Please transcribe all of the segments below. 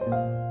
먼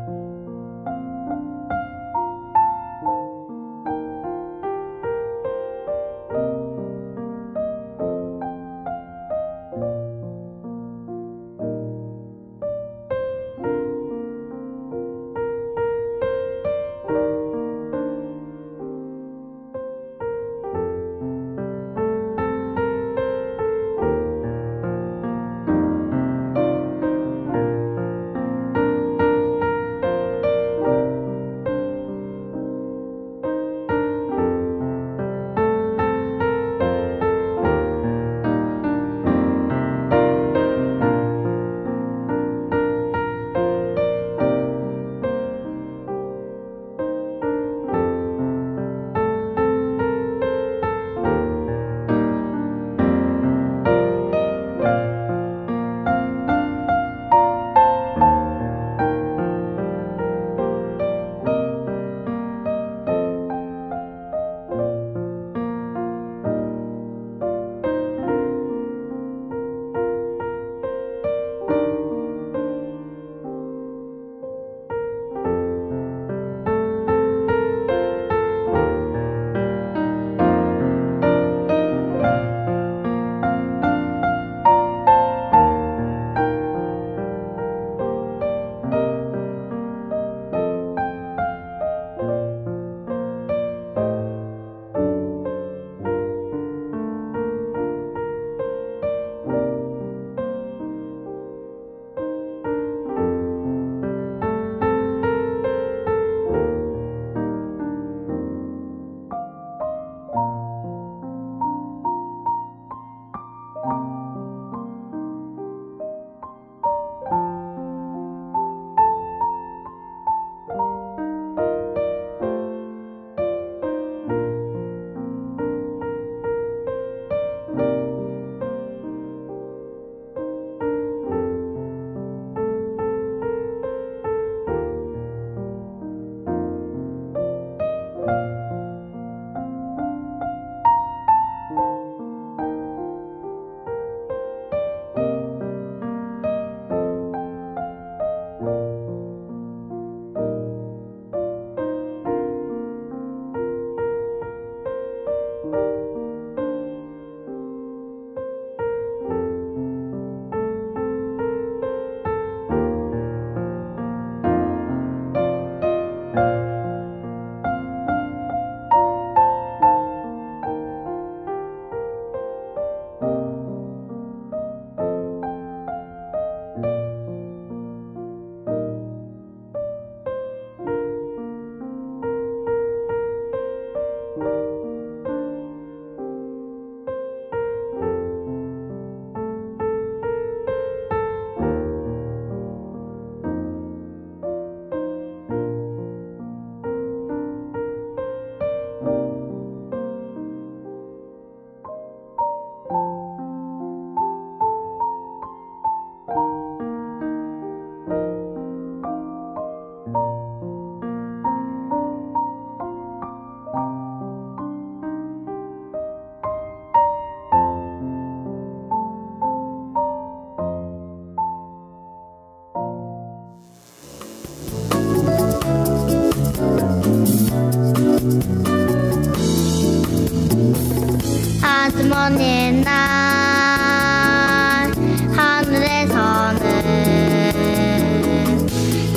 날 하늘에서는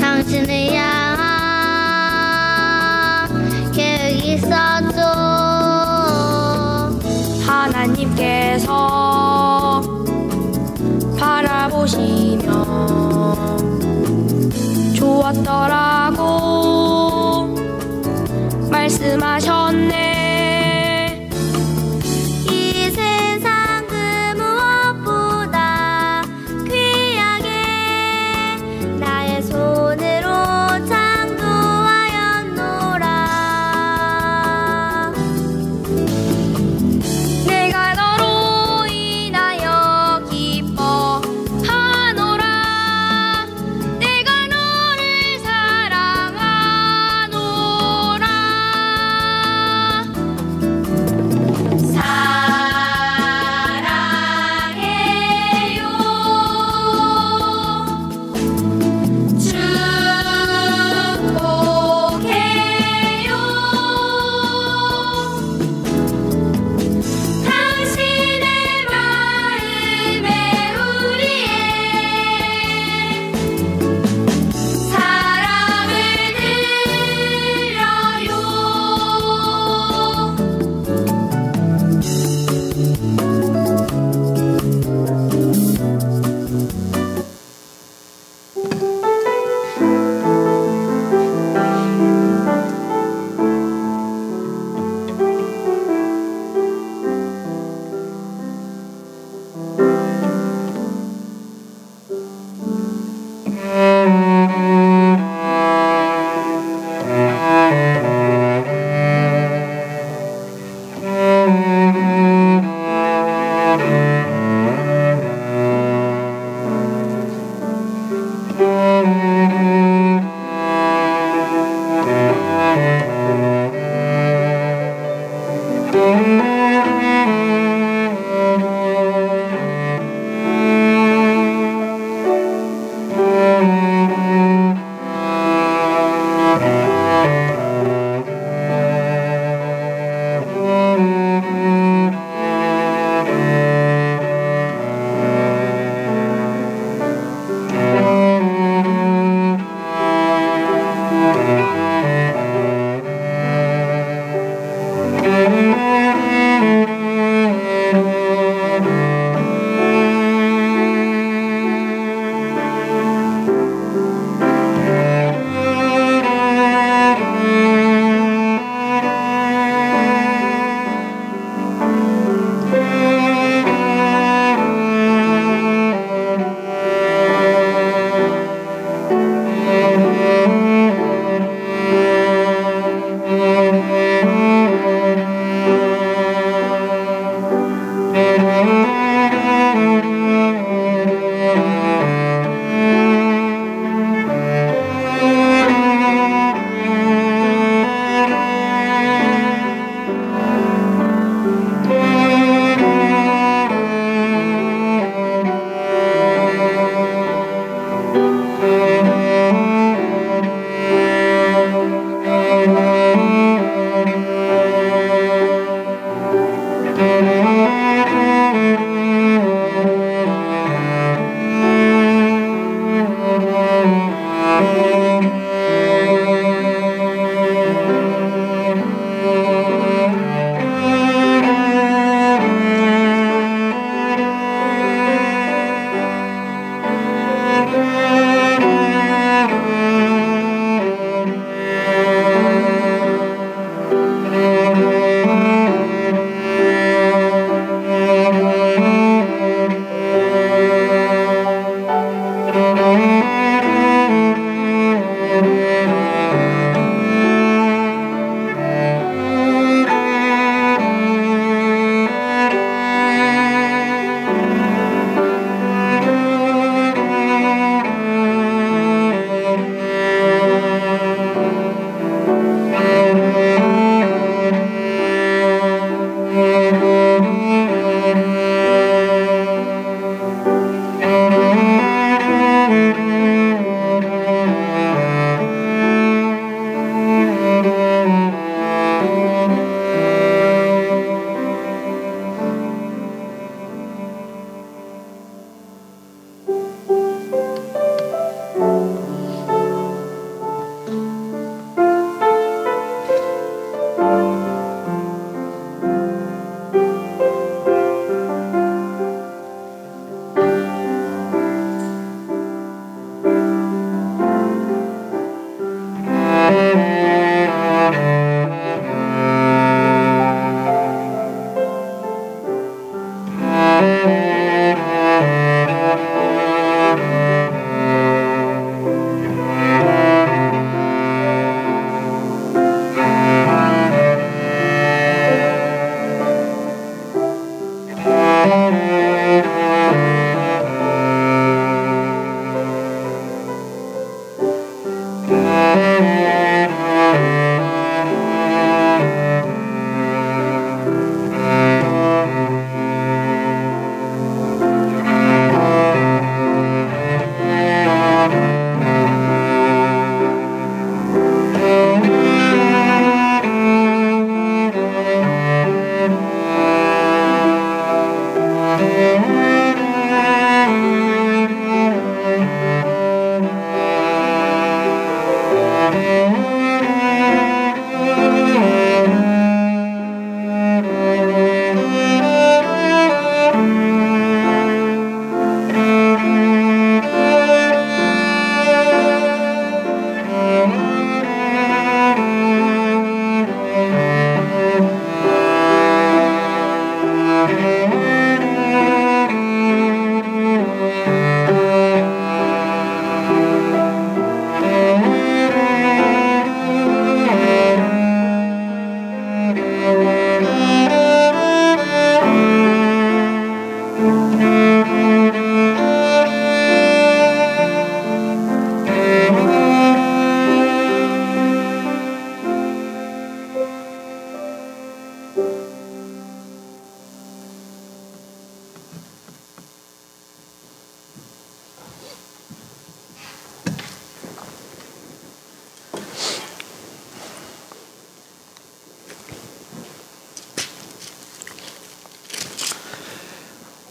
당신을 향한 계획이 있었죠. 하나님께서 바라보시며 좋았더라고 말씀하셨네.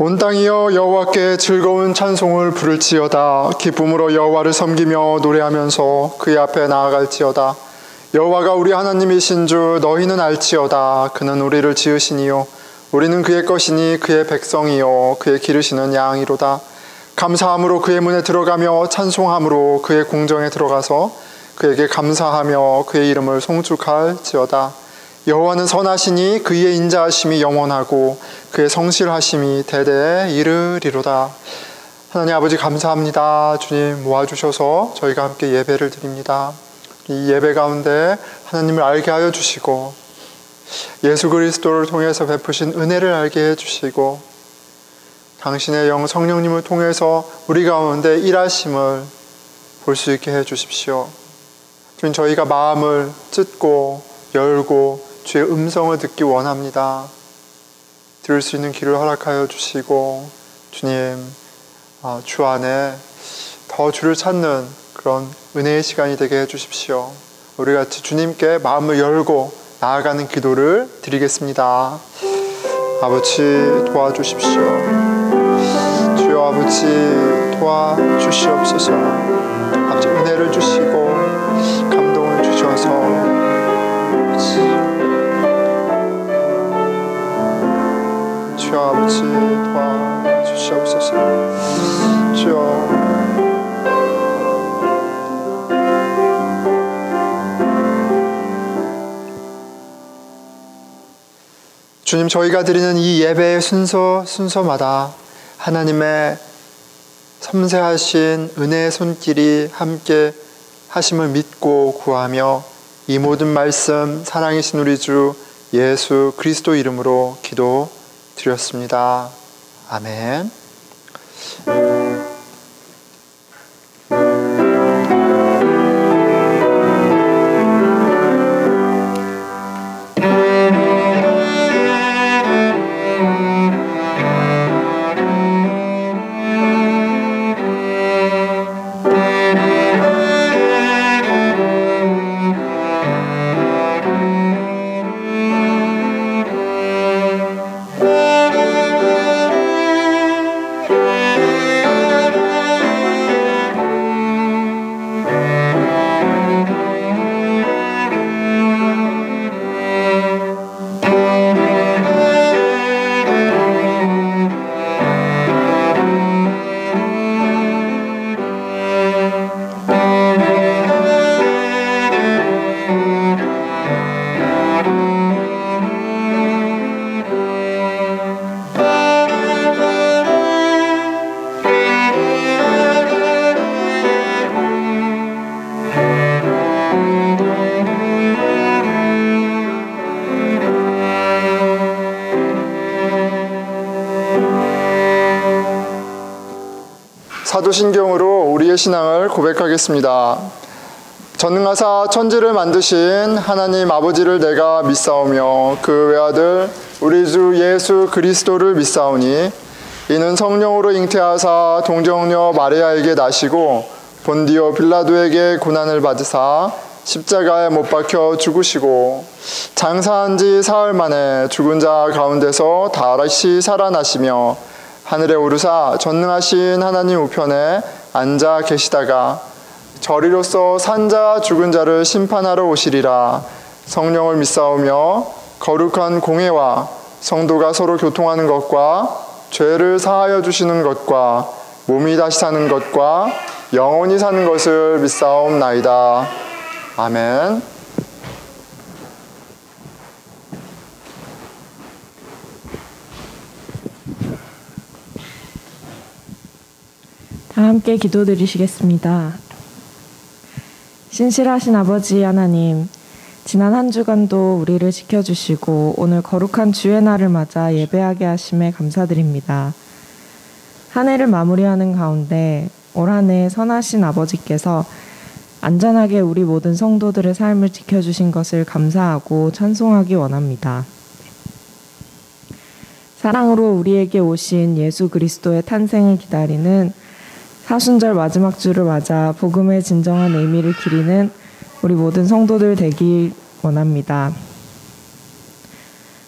온 땅이여 여호와께 즐거운 찬송을 부를지어다. 기쁨으로 여호와를 섬기며 노래하면서 그의 앞에 나아갈지어다. 여호와가 우리 하나님이신 줄 너희는 알지어다. 그는 우리를 지으시니요 우리는 그의 것이니 그의 백성이요 그의 기르시는 양이로다. 감사함으로 그의 문에 들어가며 찬송함으로 그의 궁정에 들어가서 그에게 감사하며 그의 이름을 송축할지어다. 여호와는 선하시니 그의 인자하심이 영원하고 그의 성실하심이 대대에 이르리로다. 하나님 아버지 감사합니다. 주님 모아주셔서 저희가 함께 예배를 드립니다. 이 예배 가운데 하나님을 알게 하여 주시고 예수 그리스도를 통해서 베푸신 은혜를 알게 해주시고 당신의 영 성령님을 통해서 우리 가운데 일하심을 볼 수 있게 해주십시오. 주님, 저희가 마음을 찢고 열고 주의 음성을 듣기 원합니다. 들을 수 있는 길을 허락하여 주시고 주님, 주 안에 더 주를 찾는 그런 은혜의 시간이 되게 해주십시오. 우리 같이 주님께 마음을 열고 나아가는 기도를 드리겠습니다. 아버지 도와주십시오. 주여 아버지 도와주시옵소서. 아버지 은혜를 주시고 감동을 주셔서 주여 아버지 도와주시옵소서. 주여 주님, 저희가 드리는 이 예배의 순서마다 하나님의 섬세하신 은혜의 손길이 함께 하심을 믿고 구하며 이 모든 말씀 사랑이신 우리 주 예수 그리스도 이름으로 기도드렸습니다. 아멘. 사도신경으로 우리의 신앙을 고백하겠습니다. 전능하사 천지를 만드신 하나님 아버지를 내가 믿사오며 그 외아들 우리 주 예수 그리스도를 믿사오니 이는 성령으로 잉태하사 동정녀 마리아에게 나시고 본디오 빌라도에게 고난을 받으사 십자가에 못 박혀 죽으시고 장사한 지 사흘 만에 죽은 자 가운데서 다시 살아나시며 하늘에 오르사 전능하신 하나님 우편에 앉아 계시다가 저리로서 산 자 죽은 자를 심판하러 오시리라. 성령을 믿사오며 거룩한 공회와 성도가 서로 교통하는 것과 죄를 사하여 주시는 것과 몸이 다시 사는 것과 영원히 사는 것을 믿사옵나이다. 아멘. 다 함께 기도드리시겠습니다. 신실하신 아버지 하나님, 지난 한 주간도 우리를 지켜주시고 오늘 거룩한 주의 날을 맞아 예배하게 하심에 감사드립니다. 한 해를 마무리하는 가운데 올 한 해 선하신 아버지께서 안전하게 우리 모든 성도들의 삶을 지켜주신 것을 감사하고 찬송하기 원합니다. 사랑으로 우리에게 오신 예수 그리스도의 탄생을 기다리는 사순절 마지막 주를 맞아 복음의 진정한 의미를 기리는 우리 모든 성도들 되길 원합니다.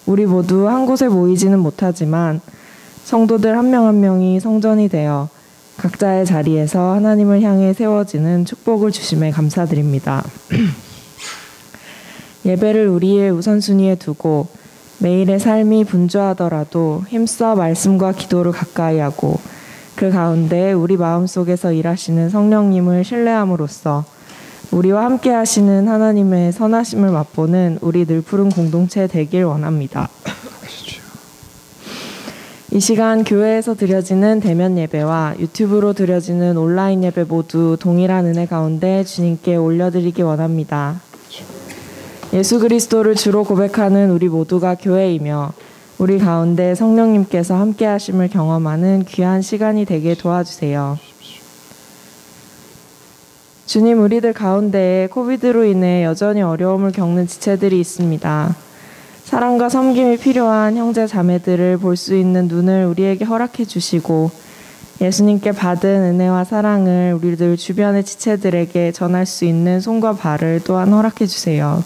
우리 모두 한 곳에 모이지는 못하지만 성도들 한 명 한 명이 성전이 되어 각자의 자리에서 하나님을 향해 세워지는 축복을 주심에 감사드립니다. 예배를 우리의 우선순위에 두고 매일의 삶이 분주하더라도 힘써 말씀과 기도를 가까이 하고 그 가운데 우리 마음속에서 일하시는 성령님을 신뢰함으로써 우리와 함께 하시는 하나님의 선하심을 맛보는 우리 늘 푸른 공동체 되길 원합니다. 이 시간 교회에서 드려지는 대면 예배와 유튜브로 드려지는 온라인 예배 모두 동일한 은혜 가운데 주님께 올려드리기 원합니다. 예수 그리스도를 주로 고백하는 우리 모두가 교회이며 우리 가운데 성령님께서 함께 하심을 경험하는 귀한 시간이 되게 도와주세요. 주님, 우리들 가운데에 코비드로 인해 여전히 어려움을 겪는 지체들이 있습니다. 사랑과 섬김이 필요한 형제 자매들을 볼 수 있는 눈을 우리에게 허락해 주시고 예수님께 받은 은혜와 사랑을 우리들 주변의 지체들에게 전할 수 있는 손과 발을 또한 허락해 주세요.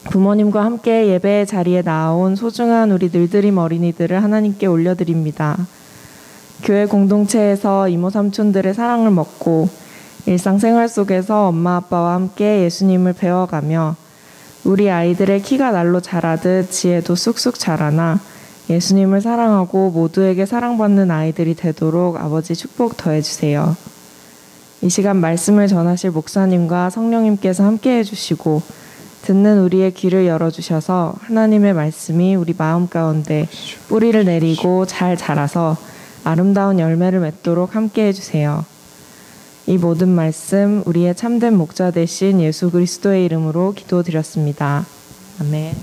부모님과 함께 예배의 자리에 나온 소중한 우리 늘드림 어린이들을 하나님께 올려드립니다. 교회 공동체에서 이모 삼촌들의 사랑을 먹고 일상생활 속에서 엄마 아빠와 함께 예수님을 배워가며 우리 아이들의 키가 날로 자라듯 지혜도 쑥쑥 자라나 예수님을 사랑하고 모두에게 사랑받는 아이들이 되도록 아버지 축복 더해주세요. 이 시간 말씀을 전하실 목사님과 성령님께서 함께 해주시고 듣는 우리의 귀를 열어주셔서 하나님의 말씀이 우리 마음 가운데 뿌리를 내리고 잘 자라서 아름다운 열매를 맺도록 함께 해주세요. 이 모든 말씀 우리의 참된 목자 되신 예수 그리스도의 이름으로 기도드렸습니다. 아멘.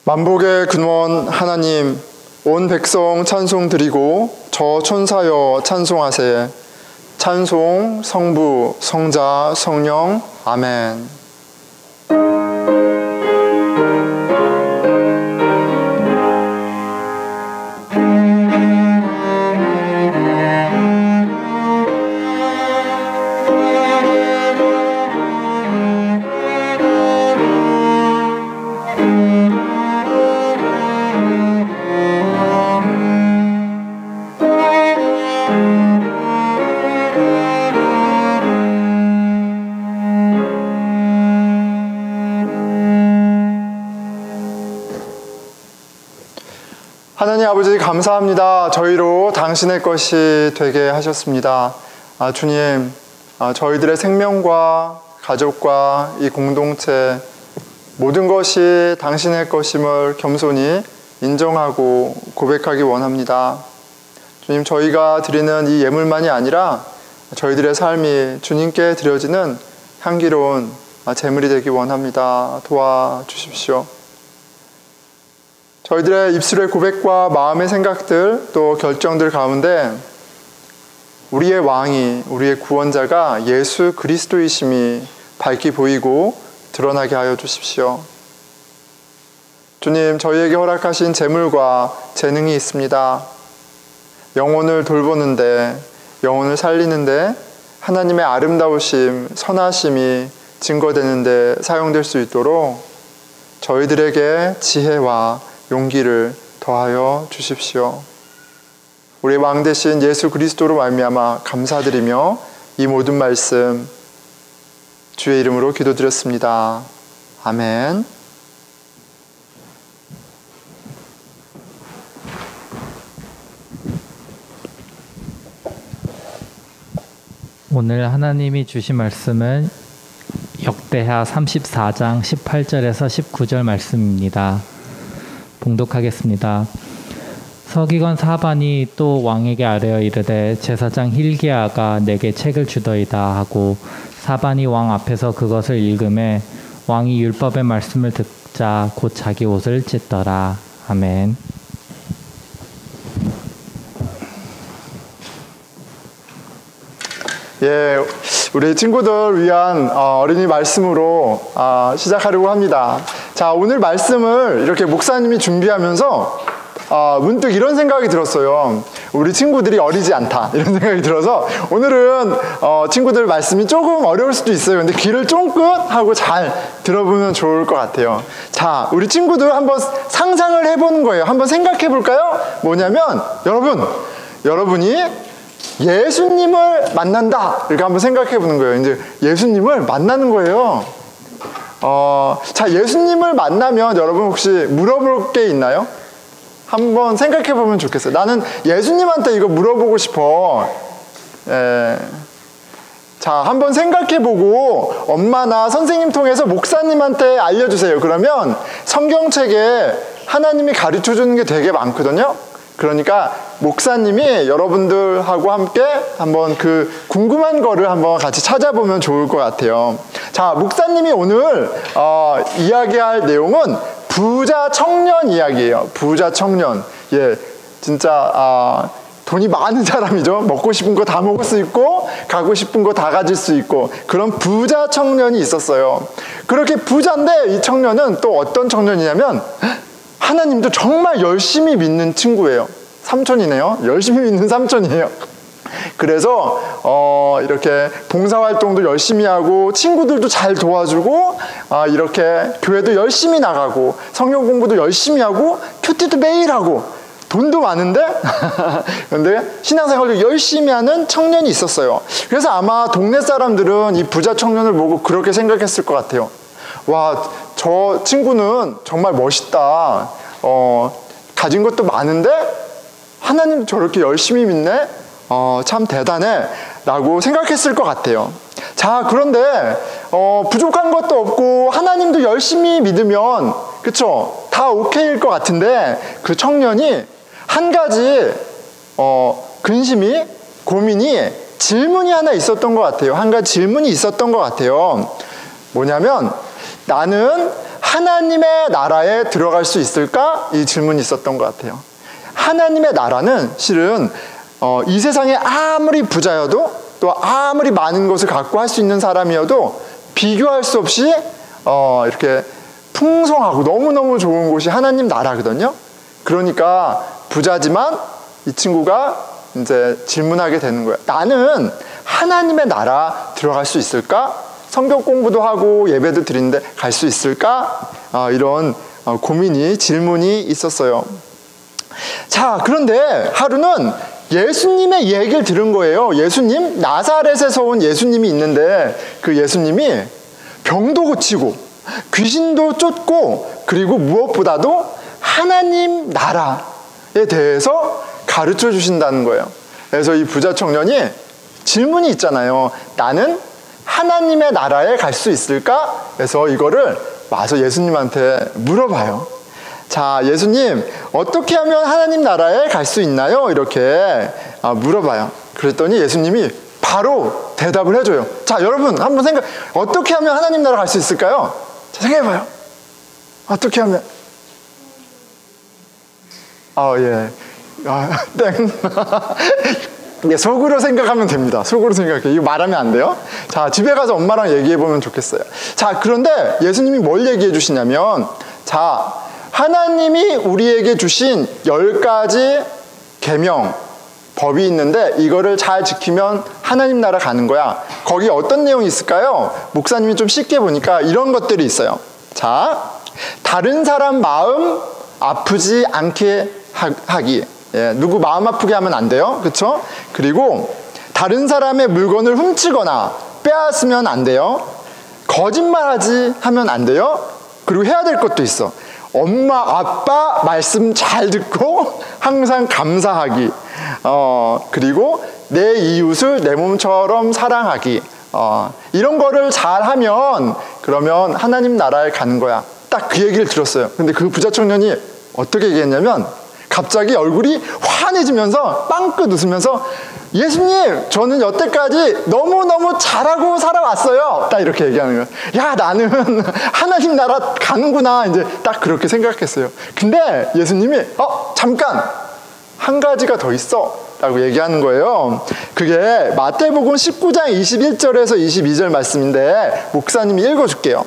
만복의 근원 하나님, 온 백성 찬송 드리고 저 천사여 찬송하세. 찬송 성부 성자 성령 아멘. 하나님 아버지 감사합니다. 저희로 당신의 것이 되게 하셨습니다. 주님, 저희들의 생명과 가족과 이 공동체 모든 것이 당신의 것임을 겸손히 인정하고 고백하기 원합니다. 주님, 저희가 드리는 이 예물만이 아니라 저희들의 삶이 주님께 드려지는 향기로운 제물이 되기 원합니다. 도와주십시오. 저희들의 입술의 고백과 마음의 생각들 또 결정들 가운데 우리의 왕이, 우리의 구원자가 예수 그리스도이심이 밝히 보이고 드러나게 하여 주십시오. 주님, 저희에게 허락하신 재물과 재능이 있습니다. 영혼을 돌보는데, 영혼을 살리는데 하나님의 아름다우심, 선하심이 증거되는데 사용될 수 있도록 저희들에게 지혜와 용기를 더하여 주십시오. 우리 왕 되신 예수 그리스도로 말미암아 감사드리며 이 모든 말씀 주의 이름으로 기도드렸습니다. 아멘. 오늘 하나님이 주신 말씀은 역대하 34장 18절에서 19절 말씀입니다. 봉독하겠습니다. 서기관 사반이 또 왕에게 아뢰어 이르되 제사장 hil기야가 내게 책을 주더이다 하고 사반이 왕 앞에서 그것을 읽음에 왕이 율법의 말씀을 듣자 곧 자기 옷을 찢더라. 아멘. 예, 우리 친구들 위한 어린이 말씀으로 시작하려고 합니다. 자, 오늘 말씀을 이렇게 목사님이 준비하면서 문득 이런 생각이 들었어요. 우리 친구들이 어리지 않다 이런 생각이 들어서 오늘은 친구들 말씀이 조금 어려울 수도 있어요. 근데 귀를 쫑긋 하고 잘 들어보면 좋을 것 같아요. 자, 우리 친구들 한번 상상을 해보는 거예요. 한번 생각해 볼까요? 뭐냐면 여러분이 예수님을 만난다 이렇게 한번 생각해 보는 거예요. 이제 예수님을 만나는 거예요. 자, 예수님을 만나면 여러분 혹시 물어볼 게 있나요? 한번 생각해 보면 좋겠어요. 나는 예수님한테 이거 물어보고 싶어. 자, 한번 생각해 보고 엄마나 선생님 통해서 목사님한테 알려주세요. 그러면 성경책에 하나님이 가르쳐 주는 게 되게 많거든요. 그러니까 목사님이 여러분들하고 함께 한번 그 궁금한 거를 한번 같이 찾아보면 좋을 것 같아요. 자, 목사님이 오늘 이야기할 내용은 부자 청년 이야기예요. 부자 청년. 예, 진짜 돈이 많은 사람이죠. 먹고 싶은 거 다 먹을 수 있고 가고 싶은 거 다 가질 수 있고 그런 부자 청년이 있었어요. 그렇게 부자인데 이 청년은 또 어떤 청년이냐면 하나님도 정말 열심히 믿는 친구예요. 삼촌이네요. 열심히 믿는 삼촌이에요. 그래서 이렇게 봉사활동도 열심히 하고 친구들도 잘 도와주고 이렇게 교회도 열심히 나가고 성경 공부도 열심히 하고 큐티도 매일 하고 돈도 많은데 근데 신앙생활도 열심히 하는 청년이 있었어요. 그래서 아마 동네 사람들은 이 부자 청년을 보고 그렇게 생각했을 것 같아요. 와, 저 친구는 정말 멋있다. 가진 것도 많은데 하나님 저렇게 열심히 믿네. 참 대단해 라고 생각했을 것 같아요. 자, 그런데 부족한 것도 없고 하나님도 열심히 믿으면 그쵸? 다 오케이일 것 같은데 그 청년이 한 가지 근심이 고민이 질문이 하나 있었던 것 같아요. 한 가지 질문이 있었던 것 같아요. 뭐냐면 나는 하나님의 나라에 들어갈 수 있을까? 이 질문이 있었던 것 같아요. 하나님의 나라는 실은 이 세상에 아무리 부자여도 또 아무리 많은 것을 갖고 할 수 있는 사람이어도 비교할 수 없이 이렇게 풍성하고 너무너무 좋은 곳이 하나님 나라거든요. 그러니까 부자지만 이 친구가 이제 질문하게 되는 거예요. 나는 하나님의 나라 들어갈 수 있을까? 성경 공부도 하고 예배도 드리는데 갈 수 있을까? 이런 고민이 질문이 있었어요. 자, 그런데 하루는 예수님의 얘기를 들은 거예요. 예수님, 나사렛에서 온 예수님이 있는데 그 예수님이 병도 고치고 귀신도 쫓고 그리고 무엇보다도 하나님 나라에 대해서 가르쳐 주신다는 거예요. 그래서 이 부자 청년이 질문이 있잖아요. 나는 하나님의 나라에 갈 수 있을까? 그래서 이거를 와서 예수님한테 물어봐요. 자, 예수님, 어떻게 하면 하나님 나라에 갈 수 있나요? 이렇게 물어봐요. 그랬더니 예수님이 바로 대답을 해줘요. 자, 여러분 한번 어떻게 하면 하나님 나라 갈 수 있을까요? 자, 생각해봐요. 어떻게 하면? 예. 땡. 네, 속으로 생각하면 됩니다. 속으로 생각해. 이거 말하면 안 돼요. 자, 집에 가서 엄마랑 얘기해보면 좋겠어요. 자, 그런데 예수님이 뭘 얘기해 주시냐면, 자, 하나님이 우리에게 주신 10가지 계명, 법이 있는데 이거를 잘 지키면 하나님 나라 가는 거야. 거기 어떤 내용이 있을까요? 목사님이 좀 쉽게 보니까 이런 것들이 있어요. 자, 다른 사람 마음 아프지 않게 하기. 예, 누구 마음 아프게 하면 안 돼요. 그쵸? 그리고 다른 사람의 물건을 훔치거나 빼앗으면 안 돼요. 거짓말하지 하면 안 돼요. 그리고 해야 될 것도 있어. 엄마, 아빠 말씀 잘 듣고 항상 감사하기. 그리고 내 이웃을 내 몸처럼 사랑하기. 이런 거를 잘하면 그러면 하나님 나라에 가는 거야. 딱 그 얘기를 들었어요. 근데 그 부자 청년이 어떻게 얘기했냐면 갑자기 얼굴이 환해지면서 빵긋 웃으면서 예수님, 저는 여태까지 너무너무 잘하고 살아왔어요. 딱 이렇게 얘기하는 거예요. 야, 나는 하나님 나라 가는구나. 이제 딱 그렇게 생각했어요. 근데 예수님이 잠깐 한 가지가 더 있어 라고 얘기하는 거예요. 그게 마태복음 19장 21절에서 22절 말씀인데 목사님이 읽어줄게요.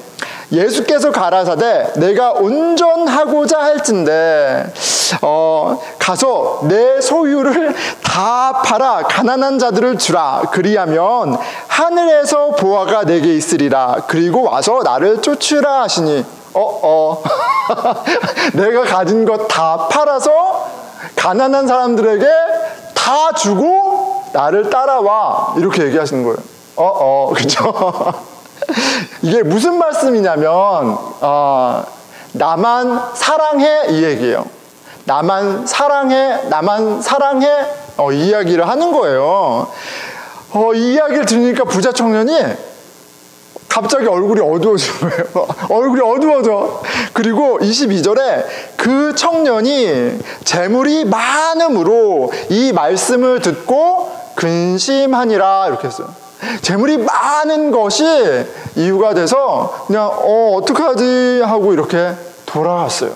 예수께서 가라사대 내가 온전하고자 할진대 가서 내 소유를 다 팔아 가난한 자들을 주라. 그리하면 하늘에서 보화가 내게 있으리라. 그리고 와서 나를 쫓으라 하시니 내가 가진 것 다 팔아서 가난한 사람들에게 다 주고 나를 따라와, 이렇게 얘기하시는 거예요. 그렇죠? 이게 무슨 말씀이냐면 나만 사랑해, 이 얘기예요. 나만 사랑해, 나만 사랑해, 이 이야기를 하는 거예요. 이 이야기를 들으니까 부자 청년이 갑자기 얼굴이 어두워진 거예요. 얼굴이 어두워져. 그리고 22절에 그 청년이 재물이 많음으로 이 말씀을 듣고 근심하니라, 이렇게 했어요. 재물이 많은 것이 이유가 돼서 그냥 어떡하지 하고 이렇게 돌아갔어요.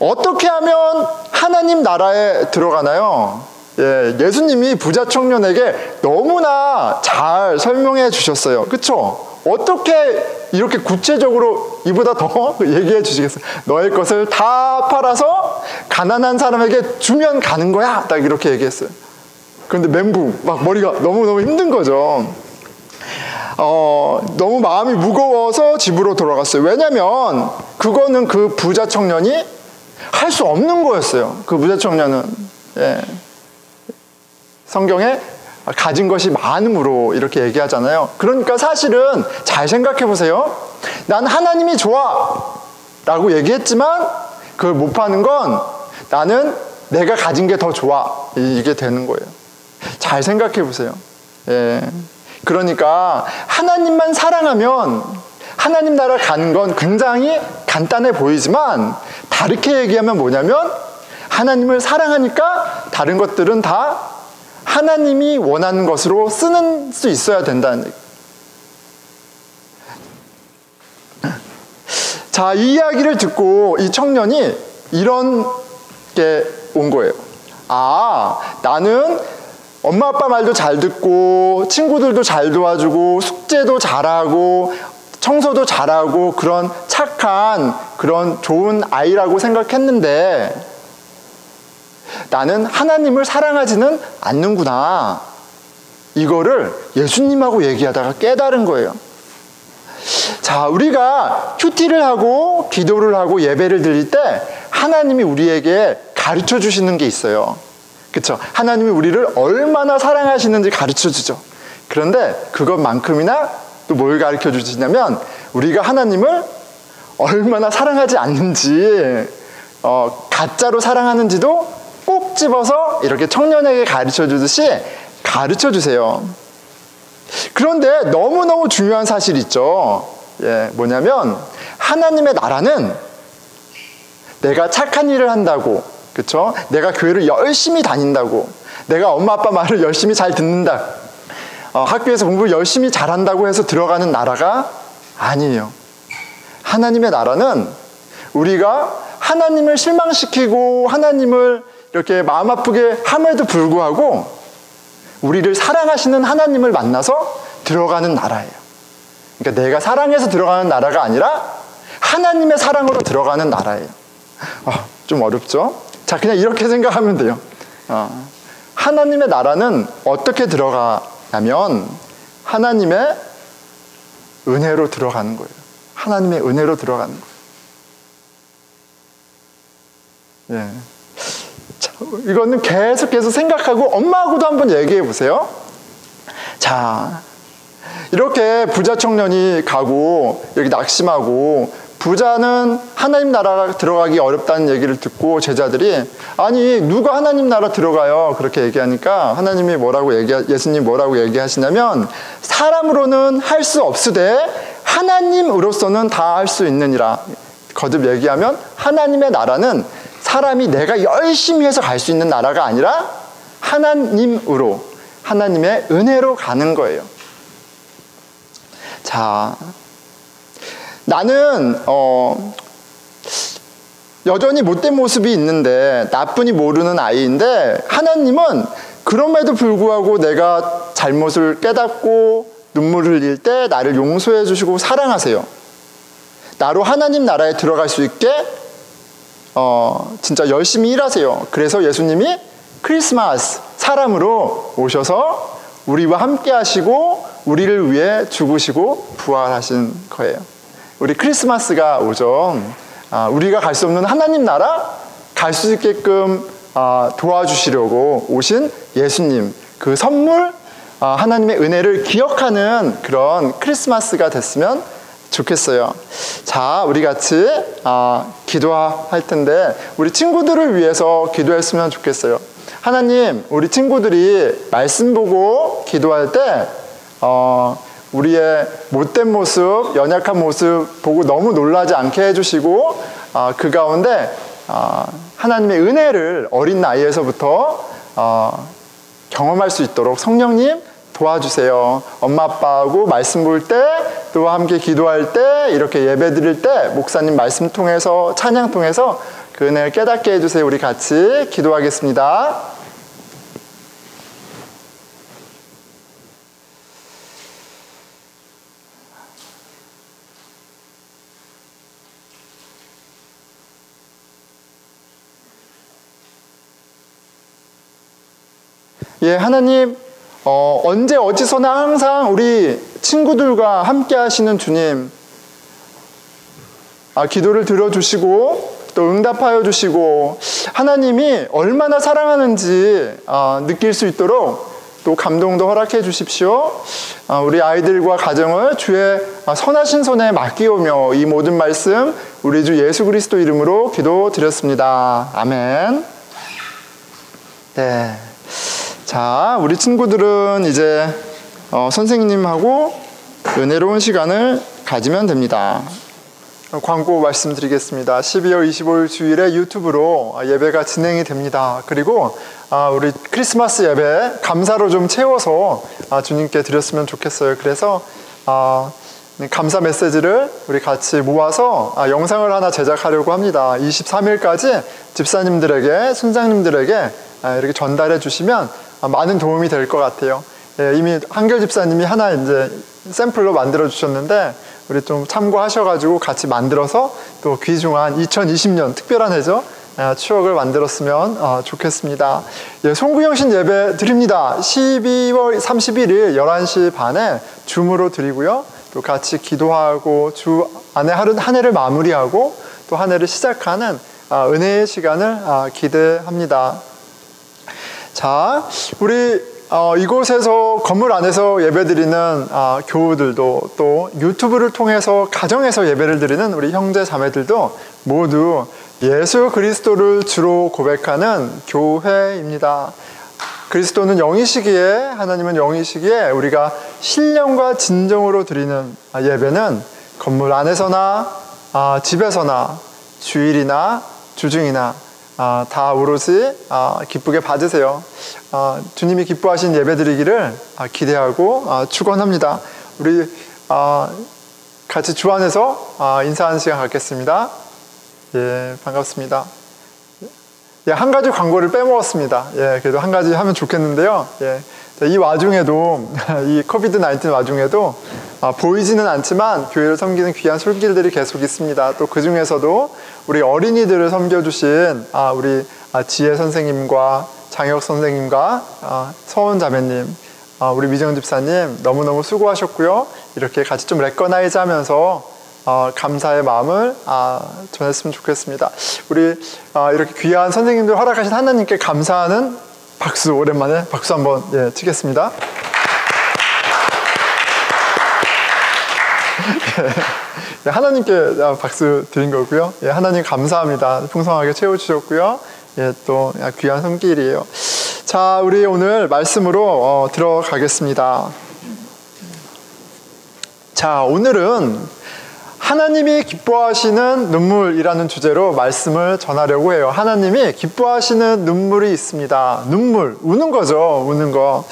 어떻게 하면 하나님 나라에 들어가나요? 예수님이 부자 청년에게 너무나 잘 설명해 주셨어요. 그렇죠? 어떻게 이렇게 구체적으로 이보다 더 얘기해 주시겠어요? 너의 것을 다 팔아서 가난한 사람에게 주면 가는 거야, 딱 이렇게 얘기했어요. 그런데 멘붕, 막 머리가 너무너무 힘든 거죠. 너무 마음이 무거워서 집으로 돌아갔어요. 왜냐면 그거는 그 부자 청년이 할 수 없는 거였어요. 그 부자 청년은 성경에 가진 것이 많음으로 이렇게 얘기하잖아요. 그러니까 사실은 잘 생각해 보세요. 난 하나님이 좋아 라고 얘기했지만 그걸 못 파는 건 나는 내가 가진 게 더 좋아, 이게 되는 거예요. 잘 생각해 보세요. 그러니까 하나님만 사랑하면 하나님 나라 가는 건 굉장히 간단해 보이지만 다르게 얘기하면 뭐냐면 하나님을 사랑하니까 다른 것들은 다 하나님이 원하는 것으로 쓰는 수 있어야 된다는 얘기. 자, 이 이야기를 듣고 이 청년이 이런 게 온 거예요. 나는 엄마 아빠 말도 잘 듣고 친구들도 잘 도와주고 숙제도 잘하고 청소도 잘하고 그런 착한 그런 좋은 아이라고 생각했는데 나는 하나님을 사랑하지는 않는구나. 이거를 예수님하고 얘기하다가 깨달은 거예요. 자, 우리가 큐티를 하고 기도를 하고 예배를 드릴 때 하나님이 우리에게 가르쳐 주시는 게 있어요. 그렇죠? 하나님이 우리를 얼마나 사랑하시는지 가르쳐 주죠. 그런데 그것만큼이나 또 뭘 가르쳐 주시냐면 우리가 하나님을 얼마나 사랑하지 않는지, 가짜로 사랑하는지도 꼭 집어서 이렇게 청년에게 가르쳐 주듯이 가르쳐 주세요. 그런데 너무너무 중요한 사실이 있죠. 뭐냐면 하나님의 나라는 내가 착한 일을 한다고, 그렇죠? 내가 교회를 열심히 다닌다고, 내가 엄마 아빠 말을 열심히 잘 듣는다, 학교에서 공부를 열심히 잘한다고 해서 들어가는 나라가 아니에요. 하나님의 나라는 우리가 하나님을 실망시키고 하나님을 이렇게 마음 아프게 함에도 불구하고 우리를 사랑하시는 하나님을 만나서 들어가는 나라예요. 그러니까 내가 사랑해서 들어가는 나라가 아니라 하나님의 사랑으로 들어가는 나라예요. 좀 어렵죠? 자, 그냥 이렇게 생각하면 돼요. 하나님의 나라는 어떻게 들어가냐면 하나님의 은혜로 들어가는 거예요. 하나님의 은혜로 들어가는 거예요. 자, 이거는 계속해서 생각하고 엄마하고도 한번 얘기해 보세요. 자, 이렇게 부자 청년이 가고 여기 낙심하고 부자는 하나님 나라 들어가기 어렵다는 얘기를 듣고 제자들이 아니 누가 하나님 나라 들어가요? 그렇게 얘기하니까 하나님이 예수님 뭐라고 얘기하시냐면 사람으로는 할 수 없으되 하나님으로서는 다 할 수 있느니라. 거듭 얘기하면 하나님의 나라는 사람이 내가 열심히 해서 갈 수 있는 나라가 아니라 하나님으로, 하나님의 은혜로 가는 거예요. 자, 나는 여전히 못된 모습이 있는데 나뿐이 모르는 아이인데 하나님은 그럼에도 불구하고 내가 잘못을 깨닫고 눈물을 흘릴 때 나를 용서해 주시고 사랑하세요. 나로 하나님 나라에 들어갈 수 있게 진짜 열심히 일하세요. 그래서 예수님이 크리스마스 사람으로 오셔서 우리와 함께 하시고 우리를 위해 죽으시고 부활하신 거예요. 우리 크리스마스가 오죠. 우리가 갈 수 없는 하나님 나라 갈 수 있게끔 도와주시려고 오신 예수님, 그 선물, 하나님의 은혜를 기억하는 그런 크리스마스가 됐으면 좋겠어요. 자, 우리 같이 기도할 텐데 우리 친구들을 위해서 기도했으면 좋겠어요. 하나님, 우리 친구들이 말씀 보고 기도할 때 우리의 못된 모습, 연약한 모습 보고 너무 놀라지 않게 해주시고 그 가운데 하나님의 은혜를 어린 나이에서부터 경험할 수 있도록 성령님 도와주세요. 엄마 아빠하고 말씀 볼 때, 또 함께 기도할 때, 이렇게 예배 드릴 때 목사님 말씀 통해서, 찬양 통해서 그 은혜를 깨닫게 해주세요. 우리 같이 기도하겠습니다. 예, 하나님, 언제 어디서나 항상 우리 친구들과 함께 하시는 주님, 기도를 들어주시고 또 응답하여 주시고 하나님이 얼마나 사랑하는지 느낄 수 있도록 또 감동도 허락해 주십시오. 우리 아이들과 가정을 주의 선하신 손에 맡기오며 이 모든 말씀 우리 주 예수 그리스도 이름으로 기도드렸습니다. 아멘. 네. 자, 우리 친구들은 이제 선생님하고 은혜로운 시간을 가지면 됩니다. 광고 말씀드리겠습니다. 12월 25일 주일에 유튜브로 예배가 진행이 됩니다. 그리고 우리 크리스마스 예배 감사로 좀 채워서 주님께 드렸으면 좋겠어요. 그래서 감사 메시지를 우리 같이 모아서 영상을 하나 제작하려고 합니다. 23일까지 집사님들에게, 순장님들에게 이렇게 전달해 주시면 많은 도움이 될 것 같아요. 예, 이미 한결 집사님이 하나 이제 샘플로 만들어 주셨는데 우리 좀 참고하셔가지고 같이 만들어서 또 귀중한 2020년 특별한 해죠. 추억을 만들었으면 좋겠습니다. 예, 송구영신 예배 드립니다. 12월 31일 11시 반에 줌으로 드리고요. 또 같이 기도하고 주 안에 한 해를 마무리하고 또 한 해를 시작하는 은혜의 시간을 기대합니다. 자, 우리 이곳에서 건물 안에서 예배드리는 교우들도 또 유튜브를 통해서 가정에서 예배를 드리는 우리 형제 자매들도 모두 예수 그리스도를 주로 고백하는 교회입니다. 그리스도는 영이시기에, 하나님은 영이시기에 우리가 신령과 진정으로 드리는 예배는 건물 안에서나 집에서나 주일이나 주중이나 다 오롯이 기쁘게 받으세요. 주님이 기뻐하신 예배 드리기를 기대하고 축원합니다. 우리 같이 주 안에서 인사하는 시간 갖겠습니다. 예, 반갑습니다. 예, 한 가지 광고를 빼먹었습니다. 예, 그래도 한 가지 하면 좋겠는데요. 예, 이 와중에도, 이 코비드-19 와중에도 보이지는 않지만 교회를 섬기는 귀한 손길들이 계속 있습니다. 또 그 중에서도 우리 어린이들을 섬겨주신 우리 지혜 선생님과 장혁 선생님과 서원 자매님, 우리 미정 집사님 너무너무 수고하셨고요. 이렇게 같이 좀 레커나이즈 하면서 감사의 마음을 전했으면 좋겠습니다. 우리 이렇게 귀한 선생님들 허락하신 하나님께 감사하는 박수, 오랜만에 박수 한번 치겠습니다. 예, 하나님께 박수 드린 거고요. 예, 하나님 감사합니다. 풍성하게 채워주셨고요. 예, 또 귀한 손길이에요. 자, 우리 오늘 말씀으로 들어가겠습니다. 자, 오늘은 하나님이 기뻐하시는 눈물이라는 주제로 말씀을 전하려고 해요. 하나님이 기뻐하시는 눈물이 있습니다. 눈물, 우는 거죠. 우는 거.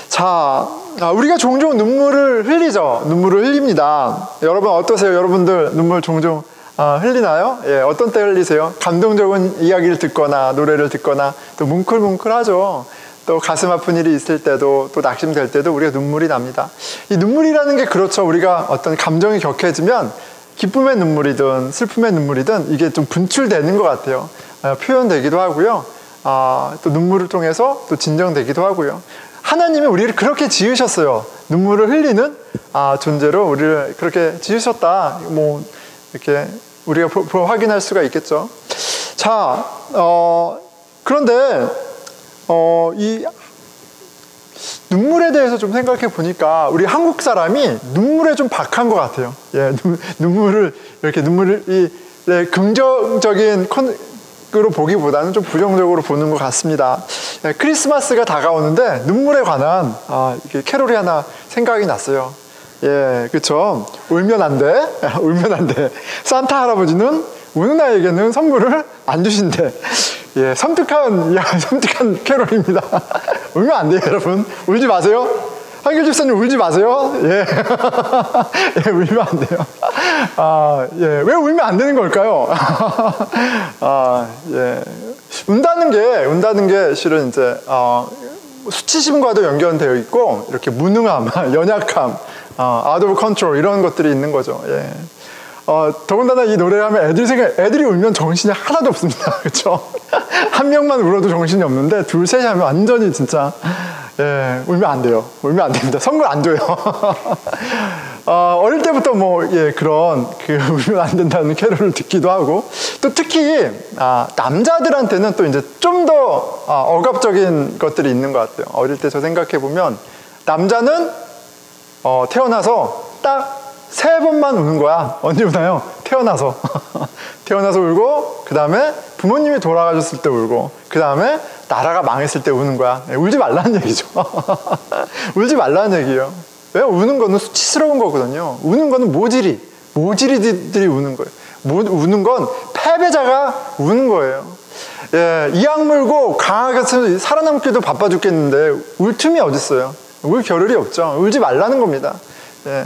자, 우리가 종종 눈물을 흘리죠. 눈물을 흘립니다. 여러분 어떠세요? 여러분들 눈물 종종 흘리나요? 예, 어떤 때 흘리세요? 감동적인 이야기를 듣거나 노래를 듣거나 또 뭉클뭉클하죠. 또 가슴 아픈 일이 있을 때도, 또 낙심될 때도 우리가 눈물이 납니다. 이 눈물이라는 게 그렇죠. 우리가 어떤 감정이 격해지면 기쁨의 눈물이든 슬픔의 눈물이든 이게 좀 분출되는 것 같아요. 표현되기도 하고요. 또 눈물을 통해서 또 진정되기도 하고요. 하나님이 우리를 그렇게 지으셨어요. 눈물을 흘리는 존재로 우리를 그렇게 지으셨다. 뭐 이렇게 우리가 확인할 수가 있겠죠. 자, 그런데 이 눈물에 대해서 좀 생각해 보니까 우리 한국 사람이 눈물에 좀 박한 것 같아요. 예, 눈물을 긍정적인 으로 보기보다는 좀 부정적으로 보는 것 같습니다. 예, 크리스마스가 다가오는데 눈물에 관한 이렇게 캐롤이 하나 생각이 났어요. 예, 그렇죠. 울면 안 돼. 울면 안 돼. 산타 할아버지는 우는 아이에게는 선물을 안 주신대. 예, 섬뜩한 캐롤입니다. 울면 안 돼요, 여러분. 울지 마세요. 한길 집사님 울지 마세요. 예. 예, 울면 안 돼요. 예. 왜 울면 안 되는 걸까요? 예. 운다는 게 실은 이제, 수치심과도 연결되어 있고, 이렇게 무능함, 연약함, out of control, 이런 것들이 있는 거죠. 예. 더군다나 이 노래를 하면 애들이 울면 정신이 하나도 없습니다. 그쵸? 한 명만 울어도 정신이 없는데, 둘, 셋이 하면 완전히 진짜, 예, 울면 안 돼요. 울면 안 됩니다. 선물 안 줘요. 어릴 때부터 울면 안 된다는 캐롤을 듣기도 하고, 또 특히, 남자들한테는 또 이제 좀 더, 억압적인 것들이 있는 것 같아요. 어릴 때 저 생각해보면, 남자는, 태어나서 딱 3번만 우는 거야. 언제 우나요? 태어나서. 태어나서 울고, 그 다음에 부모님이 돌아가셨을 때 울고, 그 다음에 나라가 망했을 때 우는 거야. 울지 말라는 얘기죠. 울지 말라는 얘기예요. 왜? 우는 거는 수치스러운 거거든요. 우는 거는 모질이들이 우는 거예요. 우는 건 패배자가 우는 거예요. 예, 이악 물고 강하게 살아남기도 바빠 죽겠는데 울 틈이 어딨어요. 울 겨를이 없죠. 울지 말라는 겁니다. 예,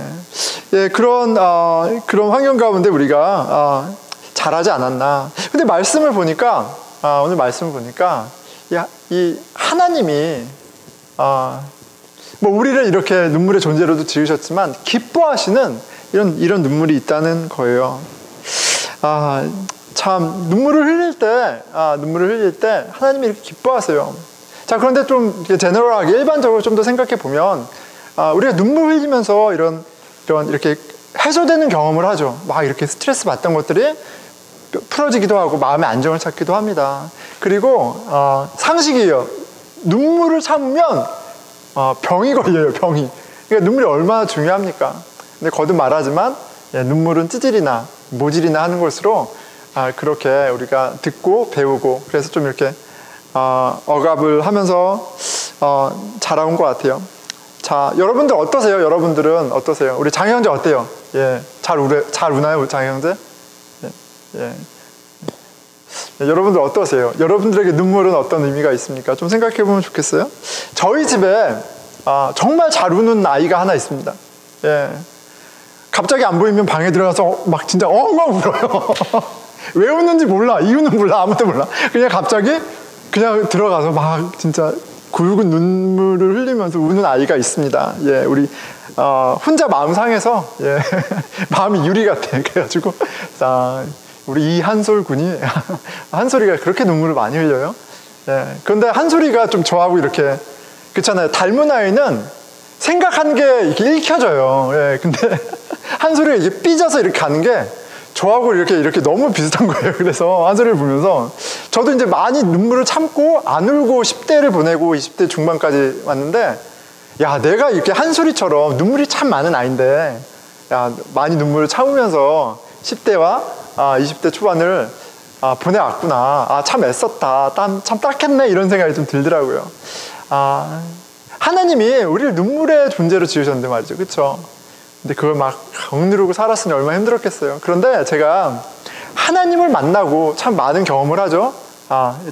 예, 그런 환경 가운데 우리가 잘하지 않았나. 근데 말씀을 보니까 오늘 말씀을 보니까 이 하나님이 뭐 우리를 이렇게 눈물의 존재로도 지으셨지만 기뻐하시는 이런 눈물이 있다는 거예요. 참 눈물을 흘릴 때 하나님이 이렇게 기뻐하세요. 자, 그런데 좀 제너럴하게 일반적으로 좀 더 생각해 보면 우리가 눈물 흘리면서 이렇게 해소되는 경험을 하죠. 막 이렇게 스트레스 받던 것들이 풀어지기도 하고 마음의 안정을 찾기도 합니다. 그리고 상식이에요. 눈물을 참으면 병이 걸려요. 병이. 그러니까 눈물이 얼마나 중요합니까? 근데 거듭 말하지만 눈물은 찌질이나 모질이나 하는 것으로 그렇게 우리가 듣고 배우고 그래서 좀 이렇게 억압을 하면서 자라온 것 같아요. 자, 여러분들 어떠세요? 여러분들은 어떠세요? 우리 장 형제 어때요? 예, 잘 우나요, 장 형제? 예. 여러분들 어떠세요? 여러분들에게 눈물은 어떤 의미가 있습니까? 좀 생각해 보면 좋겠어요. 저희 집에 정말 잘 우는 아이가 하나 있습니다. 예. 갑자기 안 보이면 방에 들어가서 막 진짜 엉엉 울어요. 왜 우는지 몰라. 이유는 몰라. 아무도 몰라. 그냥 갑자기 그냥 들어가서 막 진짜 굵은 눈물을 흘리면서 우는 아이가 있습니다. 예, 우리 혼자 마음 상해서 예, 마음이 유리 같아. 그래가지고 우리 이한솔 군이 한솔이가 그렇게 눈물을 많이 흘려요. 예, 그런데 한솔이가 좀 저하고 이렇게 그렇잖아요. 닮은 아이는 생각하는 게 이렇게 읽혀져요. 예, 근데 한솔이가 이게 삐져서 이렇게 가는 게 저하고 이렇게 너무 비슷한 거예요. 그래서 한솔이를 보면서 저도 이제 많이 눈물을 참고 안 울고 10대를 보내고 20대 중반까지 왔는데, 야, 내가 이렇게 한솔이처럼 눈물이 참 많은 아이인데, 야, 많이 눈물을 참으면서 10대와 20대 초반을 보내왔구나. 참 애썼다. 참 딱했네. 이런 생각이 좀 들더라고요. 하나님이 우리를 눈물의 존재로 지으셨는데 말이죠. 그쵸? 근데 그걸 막 억누르고 살았으니 얼마나 힘들었겠어요. 그런데 제가 하나님을 만나고 참 많은 경험을 하죠.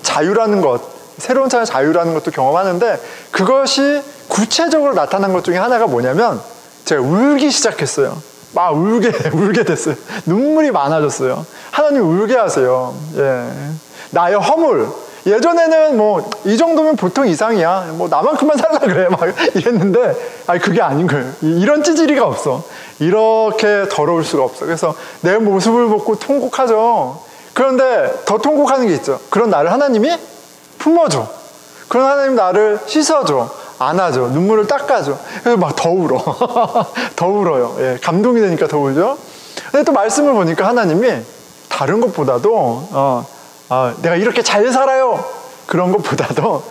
자유라는 것, 새로운 삶의 자유라는 것도 경험하는데 그것이 구체적으로 나타난 것 중에 하나가 뭐냐면 제가 울기 시작했어요. 막 울게 됐어요. 눈물이 많아졌어요. 하나님 울게 하세요. 예. 나의 허물. 예전에는 뭐 이 정도면 보통 이상이야. 뭐 나만큼만 살라 그래. 막 이랬는데 그게 아닌 거예요. 이런 찌질이가 없어. 이렇게 더러울 수가 없어. 그래서 내 모습을 보고 통곡하죠. 그런데 더 통곡하는 게 있죠. 그런 나를 하나님이 품어줘. 그런 하나님 나를 씻어줘. 안아줘. 눈물을 닦아줘. 그래서 막 더 울어. 더 울어요. 예, 감동이 되니까 더 울죠. 근데 또 말씀을 보니까 하나님이 다른 것보다도 내가 이렇게 잘 살아요. 그런 것보다도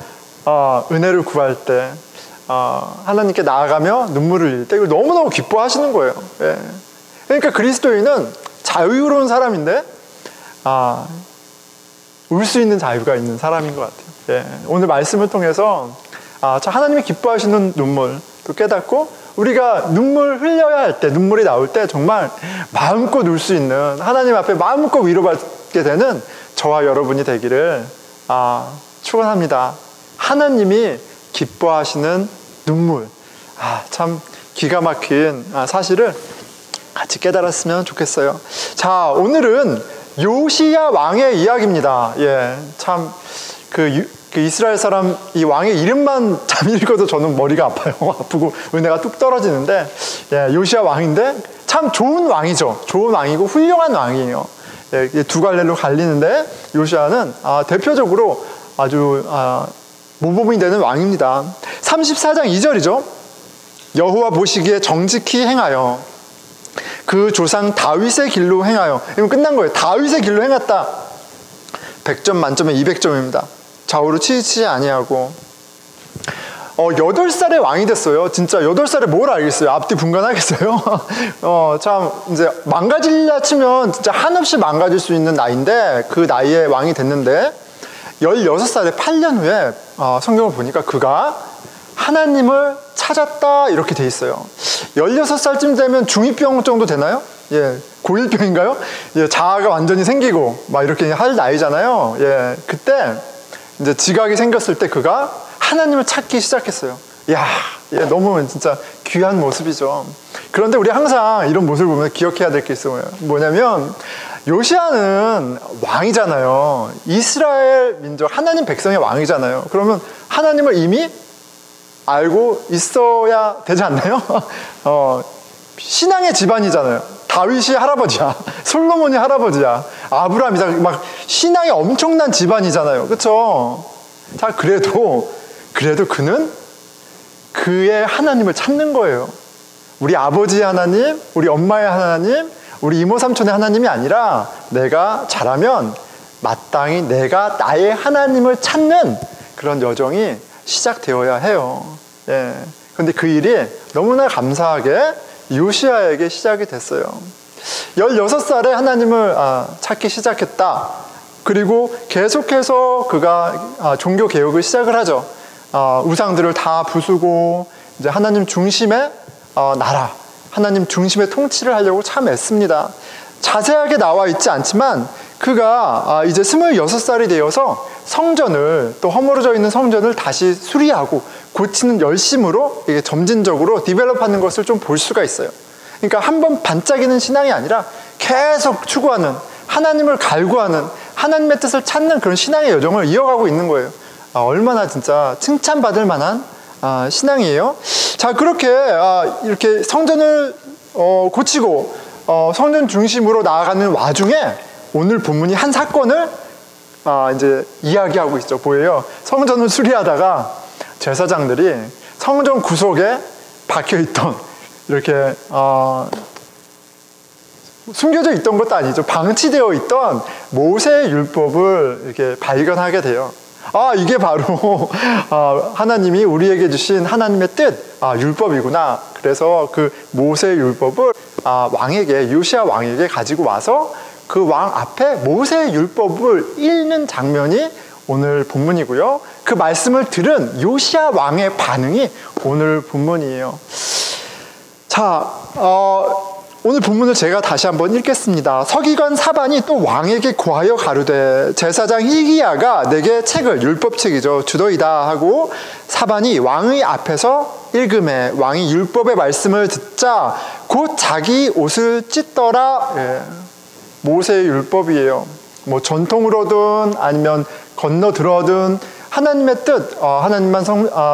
은혜를 구할 때 하나님께 나아가며 눈물을 흘릴 때 이걸 너무너무 기뻐하시는 거예요. 예. 그러니까 그리스도인은 자유로운 사람인데 울 수 있는 자유가 있는 사람인 것 같아요. 예. 오늘 말씀을 통해서 하나님이 기뻐하시는 눈물 또 깨닫고 우리가 눈물 흘려야 할 때, 눈물이 나올 때 정말 마음껏 울 수 있는, 하나님 앞에 마음껏 위로받게 되는 저와 여러분이 되기를 축원합니다. 하나님이 기뻐하시는 눈물. 참 기가 막힌 사실을 같이 깨달았으면 좋겠어요. 자, 오늘은 요시야 왕의 이야기입니다. 예, 참 그 이스라엘 사람 이 왕의 이름만 참 읽어도 저는 머리가 아파요. 아프고 은혜가 뚝 떨어지는데, 예, 요시야 왕인데 참 좋은 왕이죠. 좋은 왕이고 훌륭한 왕이에요. 예, 두 갈래로 갈리는데 요시야는 대표적으로 아주 모범이 되는 왕입니다. 34장 2절이죠. 여호와 보시기에 정직히 행하여 그 조상 다윗의 길로 행하여. 이건 끝난 거예요. 다윗의 길로 행했다. 100점 만점에 200점입니다. 좌우로 치지 아니하고 8살에 왕이 됐어요. 진짜 8살에 뭘 알겠어요? 앞뒤 분간하겠어요? 참 이제 망가질라 치면 진짜 한없이 망가질 수 있는 나이인데 그 나이에 왕이 됐는데 16살에 8년 후에 성경을 보니까 그가 하나님을 찾았다 이렇게 돼 있어요. 16살쯤 되면 중2병 정도 되나요? 예, 고1병인가요? 예, 자아가 완전히 생기고 막 이렇게 할 나이잖아요. 예, 그때 이제 지각이 생겼을 때 그가 하나님을 찾기 시작했어요. 이야, 예, 너무 진짜 귀한 모습이죠. 그런데 우리 항상 이런 모습을 보면 기억해야 될 게 있어요. 뭐냐면 요시야는 왕이잖아요. 이스라엘 민족, 하나님 백성의 왕이잖아요. 그러면 하나님을 이미 알고 있어야 되지 않나요? 신앙의 집안이잖아요. 다윗이 할아버지야. 솔로몬이 할아버지야. 아브라함이다. 막 신앙이 엄청난 집안이잖아요. 그렇죠? 자, 그래도 그는 그의 하나님을 찾는 거예요. 우리 아버지의 하나님, 우리 엄마의 하나님, 우리 이모 삼촌의 하나님이 아니라 내가 잘하면 마땅히 내가 나의 하나님을 찾는 그런 여정이 시작되어야 해요. 예. 근데 그 일이 너무나 감사하게 요시야에게 시작이 됐어요. 16살에 하나님을 찾기 시작했다. 그리고 계속해서 그가 종교 개혁을 시작을 하죠. 우상들을 다 부수고 이제 하나님 중심의 나라, 하나님 중심의 통치를 하려고 참 애씁니다. 자세하게 나와 있지 않지만 그가 이제 26살이 되어서 성전을, 또 허물어져 있는 성전을 다시 수리하고 고치는 열심으로 이게 점진적으로 디벨롭하는 것을 좀 볼 수가 있어요. 그러니까 한번 반짝이는 신앙이 아니라 계속 추구하는, 하나님을 갈구하는, 하나님의 뜻을 찾는 그런 신앙의 여정을 이어가고 있는 거예요. 얼마나 진짜 칭찬받을 만한 신앙이에요. 자, 그렇게 이렇게 성전을 고치고 성전 중심으로 나아가는 와중에 오늘 본문이 한 사건을 이제 이야기하고 있죠. 보여요. 성전을 수리하다가 제사장들이 성전 구석에 박혀있던, 이렇게 숨겨져 있던 것도 아니죠. 방치되어 있던 모세의 율법을 이렇게 발견하게 돼요. 이게 바로 하나님이 우리에게 주신 하나님의 뜻, 율법이구나. 그래서 그 모세의 율법을 왕에게, 요시야 왕에게 가지고 와서 그 왕 앞에 모세의 율법을 읽는 장면이 오늘 본문이고요. 그 말씀을 들은 요시야 왕의 반응이 오늘 본문이에요. 자, 오늘 본문을 제가 다시 한번 읽겠습니다. 서기관 사반이 또 왕에게 고하여 가로되 제사장 hil기야가 내게 책을, 율법책이죠, 주더이다 하고 사반이 왕의 앞에서 읽음에 왕이 율법의 말씀을 듣자 곧 자기 옷을 찢더라. 예. 모세의 율법이에요. 뭐 전통으로든 아니면 건너들어든 하나님의 뜻, 하나님만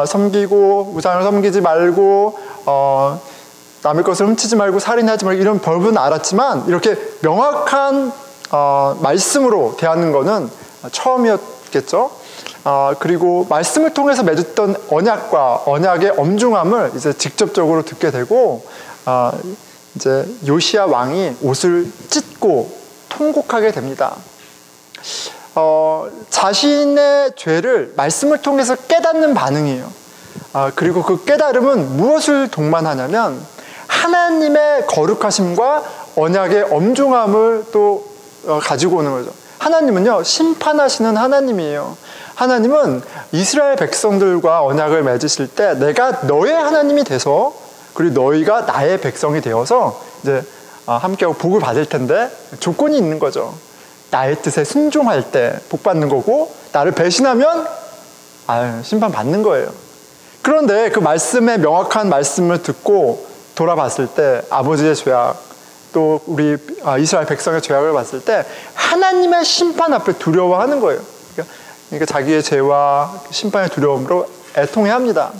섬기고 우상을 섬기지 말고 남의 것을 훔치지 말고 살인하지 말고 이런 벌은 알았지만 이렇게 명확한 말씀으로 대하는 것은 처음이었겠죠. 그리고 말씀을 통해서 맺었던 언약과 언약의 엄중함을 이제 직접적으로 듣게 되고 이제 요시야 왕이 옷을 찢고 통곡하게 됩니다. 자신의 죄를 말씀을 통해서 깨닫는 반응이에요. 그리고 그 깨달음은 무엇을 동반하냐면 하나님의 거룩하심과 언약의 엄중함을 또 가지고 오는 거죠. 하나님은요, 심판하시는 하나님이에요. 하나님은 이스라엘 백성들과 언약을 맺으실 때 내가 너의 하나님이 돼서 그리고 너희가 나의 백성이 되어서 이제 함께하고 복을 받을 텐데 조건이 있는 거죠. 나의 뜻에 순종할 때 복 받는 거고 나를 배신하면 심판 받는 거예요. 그런데 그 말씀의 명확한 말씀을 듣고 돌아봤을 때 아버지의 죄악 또 우리 이스라엘 백성의 죄악을 봤을 때 하나님의 심판 앞에 두려워하는 거예요. 그러니까 자기의 죄와 심판의 두려움으로 애통해합니다.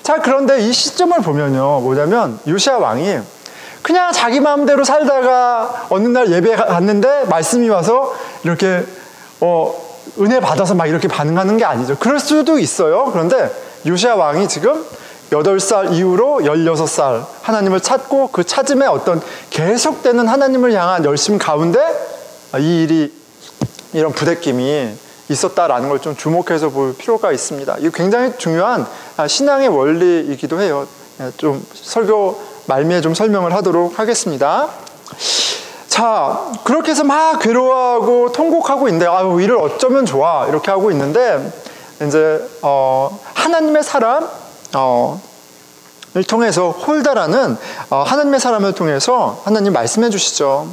자, 그런데 이 시점을 보면요, 뭐냐면 요시야 왕이 그냥 자기 마음대로 살다가 어느 날 예배 갔는데 말씀이 와서 이렇게 은혜 받아서 막 이렇게 반응하는 게 아니죠. 그럴 수도 있어요. 그런데 요시야 왕이 지금 8살 이후로 16살 하나님을 찾고 그 찾음에 어떤 계속되는 하나님을 향한 열심 가운데 이 일이 이런 부대낌이 있었다라는 걸 좀 주목해서 볼 필요가 있습니다. 이거 굉장히 중요한 신앙의 원리이기도 해요. 좀 설교 말미에 좀 설명을 하도록 하겠습니다. 자, 그렇게 해서 막 괴로워하고 통곡하고 있는데 이를 어쩌면 좋아 이렇게 하고 있는데 이제 하나님의 사람 을 통해서 홀다라는 하나님의 사람을 통해서 하나님 말씀해 주시죠.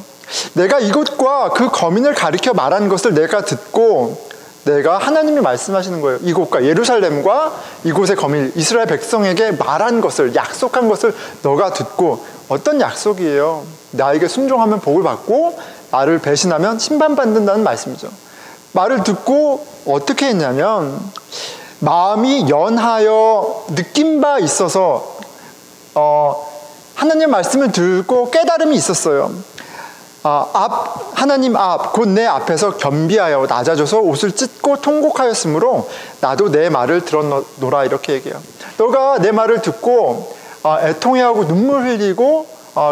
내가 이곳과 그 거민을 가리켜 말한 것을 내가 듣고 내가 하나님이 말씀하시는 거예요. 이곳과 예루살렘과 이곳의 거민 이스라엘 백성에게 말한 것을 약속한 것을 너가 듣고 어떤 약속이에요? 나에게 순종하면 복을 받고 나를 배신하면 심판받는다는 말씀이죠. 말을 듣고 어떻게 했냐면 마음이 연하여 느낀 바 있어서 하나님 말씀을 듣고 깨달음이 있었어요. 하나님 앞 곧 내 앞에서 겸비하여 낮아져서 옷을 찢고 통곡하였으므로 나도 내 말을 들었노라 이렇게 얘기해요. 너가 내 말을 듣고 애통해하고 눈물 흘리고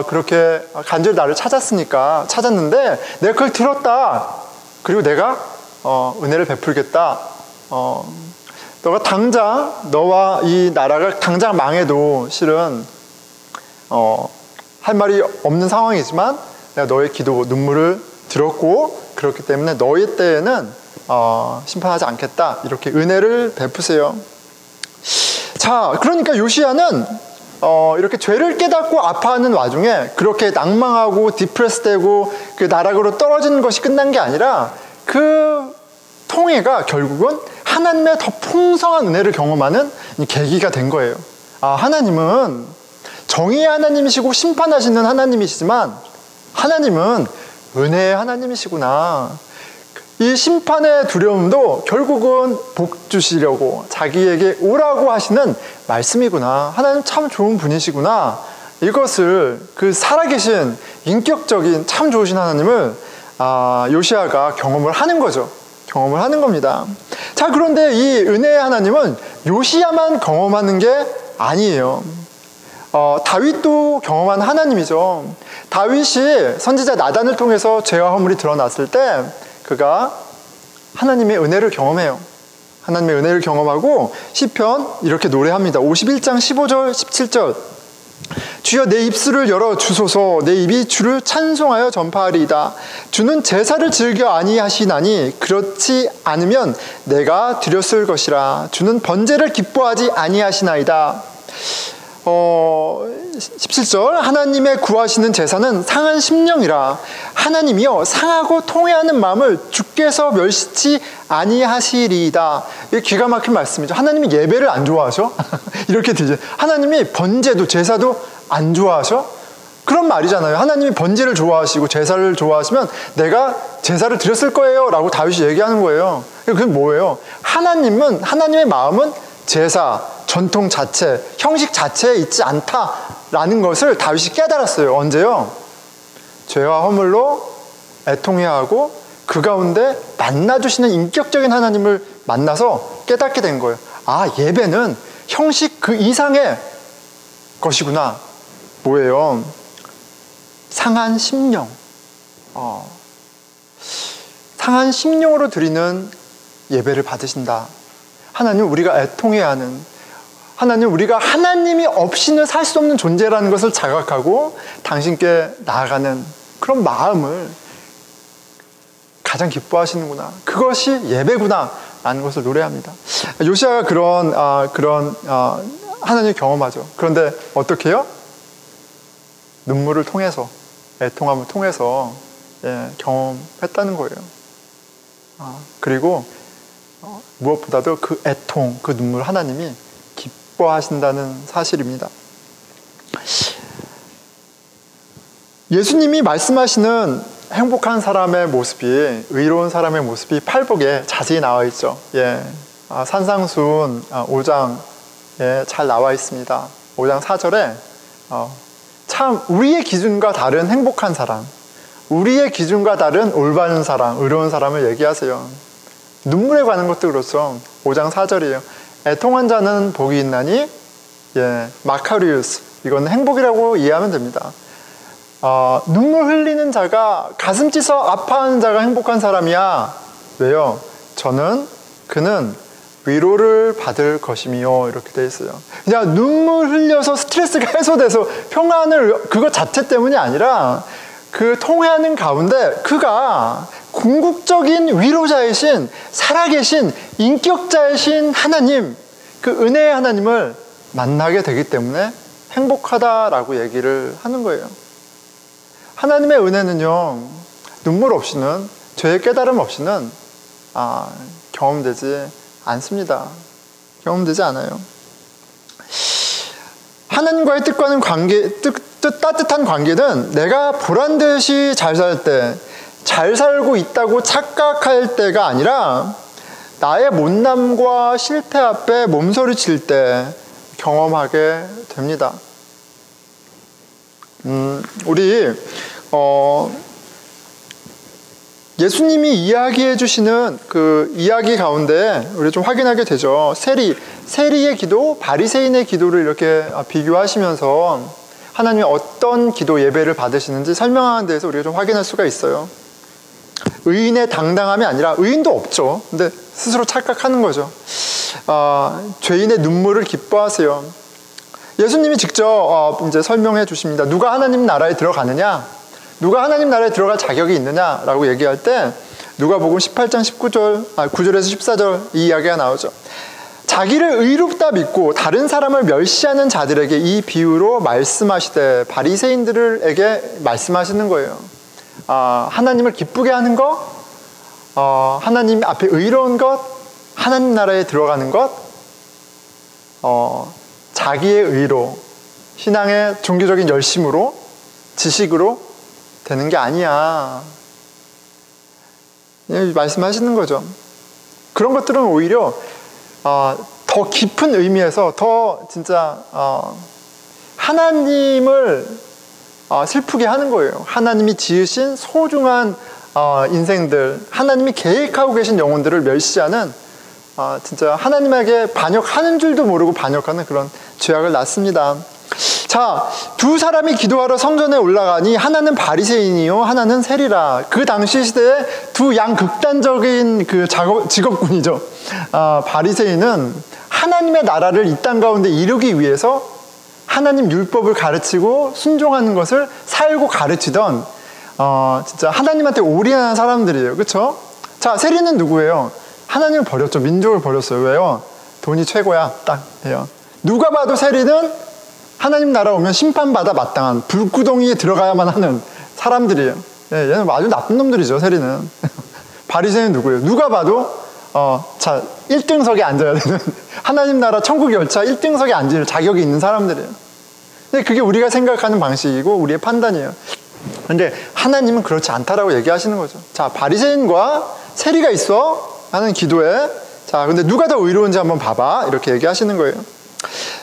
그렇게 간절히 나를 찾았는데 내가 그걸 들었다. 그리고 내가 은혜를 베풀겠다. 너가 당장 너와 이 나라가 당장 망해도 실은 할 말이 없는 상황이지만 내가 너의 기도 눈물을 들었고 그렇기 때문에 너의 때에는 심판하지 않겠다 이렇게 은혜를 베푸세요. 자, 그러니까 요시야는 이렇게 죄를 깨닫고 아파하는 와중에 그렇게 낭망하고 디프레스되고 그 나락으로 떨어지는 것이 끝난 게 아니라 그 통해가 결국은 하나님의 더 풍성한 은혜를 경험하는 계기가 된 거예요. 하나님은 정의의 하나님이시고 심판하시는 하나님이시지만 하나님은 은혜의 하나님이시구나. 이 심판의 두려움도 결국은 복 주시려고 자기에게 오라고 하시는 말씀이구나. 하나님 참 좋은 분이시구나. 이것을 그 살아계신 인격적인 참 좋으신 하나님을 요시야가 경험을 하는 거죠. 경험을 하는 겁니다. 자, 그런데 이 은혜의 하나님은 요시야만 경험하는 게 아니에요. 다윗도 경험한 하나님이죠. 다윗이 선지자 나단을 통해서 죄와 허물이 드러났을 때 그가 하나님의 은혜를 경험해요. 하나님의 은혜를 경험하고 시편 이렇게 노래합니다. 51장 15절 17절 주여 내 입술을 열어 주소서. 내 입이 주를 찬송하여 전파하리이다. 주는 제사를 즐겨 아니하시나니 그렇지 않으면 내가 드렸을 것이라. 주는 번제를 기뻐하지 아니하시나이다. 17절 하나님의 구하시는 제사는 상한 심령이라. 하나님이여 상하고 통회하는 마음을 주께서 멸시치 아니하시리이다. 이게 기가 막힌 말씀이죠. 하나님이 예배를 안 좋아하셔? 이렇게 되죠. 하나님이 번제도 제사도 안 좋아하셔? 그런 말이잖아요. 하나님이 번제를 좋아하시고 제사를 좋아하시면 내가 제사를 드렸을 거예요 라고 다윗이 얘기하는 거예요. 그게 뭐예요? 하나님의 마음은 제사, 전통 자체, 형식 자체에 있지 않다라는 것을 다윗이 깨달았어요. 언제요? 죄와 허물로 애통해야 하고 그 가운데 만나주시는 인격적인 하나님을 만나서 깨닫게 된 거예요. 아, 예배는 형식 그 이상의 것이구나. 뭐예요? 상한 심령. 상한 심령으로 드리는 예배를 받으신다. 하나님, 우리가 애통해야 하는, 하나님, 우리가 하나님이 없이는 살 수 없는 존재라는 것을 자각하고 당신께 나아가는 그런 마음을 가장 기뻐하시는구나. 그것이 예배구나 라는 것을 노래합니다. 요시아가 그런 하나님을 경험하죠. 그런데 어떻게 해요? 눈물을 통해서, 애통함을 통해서 경험했다는 거예요. 그리고 무엇보다도 그 애통, 그 눈물 하나님이 기뻐하신다는 사실입니다. 예수님이 말씀하시는 행복한 사람의 모습이, 의로운 사람의 모습이 팔복에 자세히 나와 있죠. 산상수훈 5장에 잘 나와 있습니다. 5장 4절에 참 우리의 기준과 다른 행복한 사람, 우리의 기준과 다른 올바른 사람, 의로운 사람을 얘기하세요. 눈물에 관한 것도 그렇죠. 5장 4절이에요. 애통한 자는 복이 있나니, 마카리우스, 이건 행복이라고 이해하면 됩니다. 눈물 흘리는 자가, 가슴 찢어 아파하는 자가 행복한 사람이야. 왜요? 그는 위로를 받을 것이며, 이렇게 돼 있어요. 그냥 눈물 흘려서 스트레스가 해소돼서 평안을, 그것 자체 때문이 아니라 그 통회하는 가운데 그가 궁극적인 위로자이신, 살아계신 인격자이신 하나님, 그 은혜의 하나님을 만나게 되기 때문에 행복하다라고 얘기를 하는 거예요. 하나님의 은혜는요, 눈물 없이는, 죄의 깨달음 없이는 경험되지 않습니다. 경험되지 않아요. 하나님과의 뜻과는 따뜻한 관계는 내가 보란듯이 잘 살 때, 잘 살고 있다고 착각할 때가 아니라 나의 못남과 실패 앞에 몸서리칠 때 경험하게 됩니다. 우리 예수님이 이야기해 주시는 그 이야기 가운데 우리 좀 확인하게 되죠. 세리의 기도, 바리새인의 기도를 이렇게 비교하시면서 하나님이 어떤 기도 예배를 받으시는지 설명하는 데에서 우리가 좀 확인할 수가 있어요. 의인의 당당함이 아니라, 의인도 없죠. 근데 스스로 착각하는 거죠. 죄인의 눈물을 기뻐하세요. 예수님이 직접 이제 설명해 주십니다. 누가 하나님 나라에 들어가느냐? 누가 하나님 나라에 들어갈 자격이 있느냐라고 얘기할 때 누가복음 18장 9절에서 14절 이 이야기가 나오죠. 자기를 의롭다 믿고 다른 사람을 멸시하는 자들에게 이 비유로 말씀하시되, 바리새인들에게 말씀하시는 거예요. 하나님을 기쁘게 하는 것, 하나님 앞에 의로운 것, 하나님 나라에 들어가는 것, 자기의 의로, 신앙의 종교적인 열심으로, 지식으로 되는 게 아니야. 말씀하시는 거죠. 그런 것들은 오히려 더 깊은 의미에서 더 진짜 하나님을 슬프게 하는 거예요. 하나님이 지으신 소중한 인생들, 하나님이 계획하고 계신 영혼들을 멸시하는, 진짜 하나님에게 반역하는 줄도 모르고 반역하는 그런 죄악을 낳습니다. 자, 두 사람이 기도하러 성전에 올라가니 하나는 바리새인이요 하나는 세리라. 그 당시 시대에 두 양극단적인 그 직업군이죠. 바리새인은 하나님의 나라를 이 땅 가운데 이루기 위해서 하나님 율법을 가르치고 순종하는 것을 살고 가르치던 진짜 하나님한테 올인하는 사람들이에요. 그렇죠? 자, 세리는 누구예요? 하나님을 버렸죠. 민족을 버렸어요. 왜요? 돈이 최고야. 딱 해요. 누가 봐도 세리는 하나님 나라 오면 심판받아 마땅한 불구덩이에 들어가야만 하는 사람들이에요. 얘는 아주 나쁜 놈들이죠. 세리는. 바리새인은 누구예요? 누가 봐도 1등석에 앉아야 되는, 하나님 나라 천국 열차 1등석에 앉을 자격이 있는 사람들이에요. 근데 그게 우리가 생각하는 방식이고 우리의 판단이에요. 근데 하나님은 그렇지 않다라고 얘기하시는 거죠. 자, 바리새인과 세리가 있어 하는 기도에, 자, 자, 근데 누가 더 의로운지 한번 봐봐. 이렇게 얘기하시는 거예요.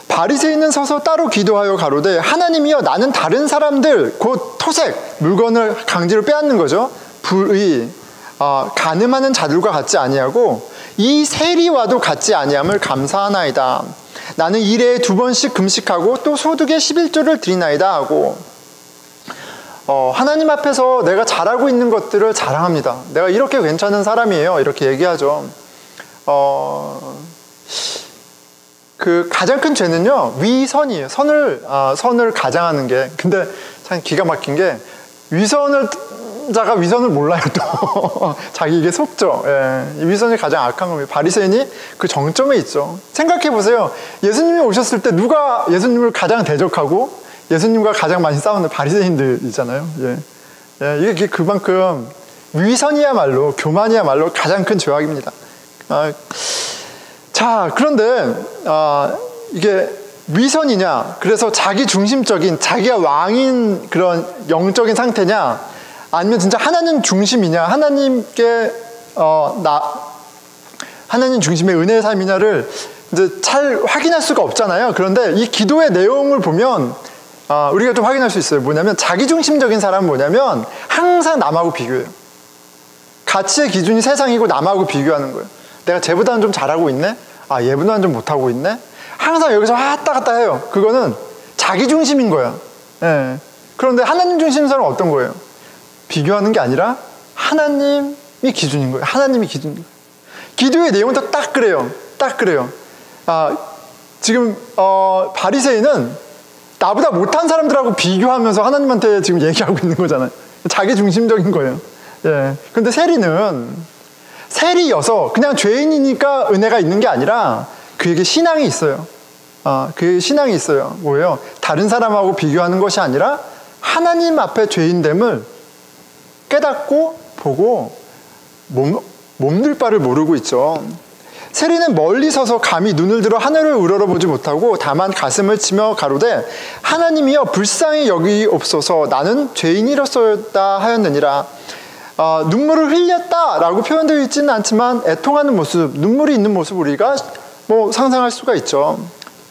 바리새인은 서서 따로 기도하여 가로되 하나님이여 나는 다른 사람들 곧 토색 물건을 강제로 빼앗는 거죠. 불의 간음하는 자들과 같지 아니하고 이 세리와도 같지 아니함을 감사하나이다. 나는 일에 2번씩 금식하고 또 소득의 11조를 드리나이다 하고 하나님 앞에서 내가 잘하고 있는 것들을 자랑합니다. 내가 이렇게 괜찮은 사람이에요. 이렇게 얘기하죠. 그 가장 큰 죄는요 위선이에요. 선을 가장하는 게. 근데 참 기가 막힌 게 자가 위선을 몰라요. 또 자기 이게 속죠. 예, 이 위선이 가장 악한 겁니다. 바리새인이 그 정점에 있죠. 생각해 보세요. 예수님이 오셨을 때 누가 예수님을 가장 대적하고 예수님과 가장 많이 싸우는 바리새인들이잖아요. 예, 이게 그만큼 위선이야말로 교만이야말로 가장 큰 죄악입니다. 자, 그런데 이게 위선이냐, 그래서 자기 중심적인 자기가 왕인 그런 영적인 상태냐, 아니면 진짜 하나님 중심이냐, 하나님께 하나님 중심의 은혜의 삶이냐를 이제 잘 확인할 수가 없잖아요. 그런데 이 기도의 내용을 보면 우리가 좀 확인할 수 있어요. 뭐냐면 자기 중심적인 사람은 뭐냐면 항상 남하고 비교해요. 가치의 기준이 세상이고 남하고 비교하는 거예요. 내가 쟤보다는 좀 잘하고 있네? 얘보다는 좀 못하고 있네? 항상 여기서 왔다 갔다 해요. 그거는 자기 중심인 거야. 예. 그런데 하나님 중심인 사람은 어떤 거예요? 비교하는 게 아니라 하나님이 기준인 거예요. 하나님이 기준인 거예요. 기도의 내용도 딱 그래요. 딱 그래요. 지금 바리새인은 나보다 못한 사람들하고 비교하면서 하나님한테 지금 얘기하고 있는 거잖아요. 자기 중심적인 거예요. 예. 근데 세리여서 그냥 죄인이니까 은혜가 있는 게 아니라 그에게 신앙이 있어요. 그에게 신앙이 있어요. 뭐예요? 다른 사람하고 비교하는 것이 아니라 하나님 앞에 죄인됨을 깨닫고 보고 몸둘 바를 모르고 있죠. 세리는 멀리 서서 감히 눈을 들어 하늘을 우러러보지 못하고 다만 가슴을 치며 가로되 하나님이여 불쌍히 여기옵소서 나는 죄인이로소이다 하였느니라. 눈물을 흘렸다라고 표현되어 있지는 않지만 애통하는 모습, 눈물이 있는 모습 우리가 상상할 수가 있죠.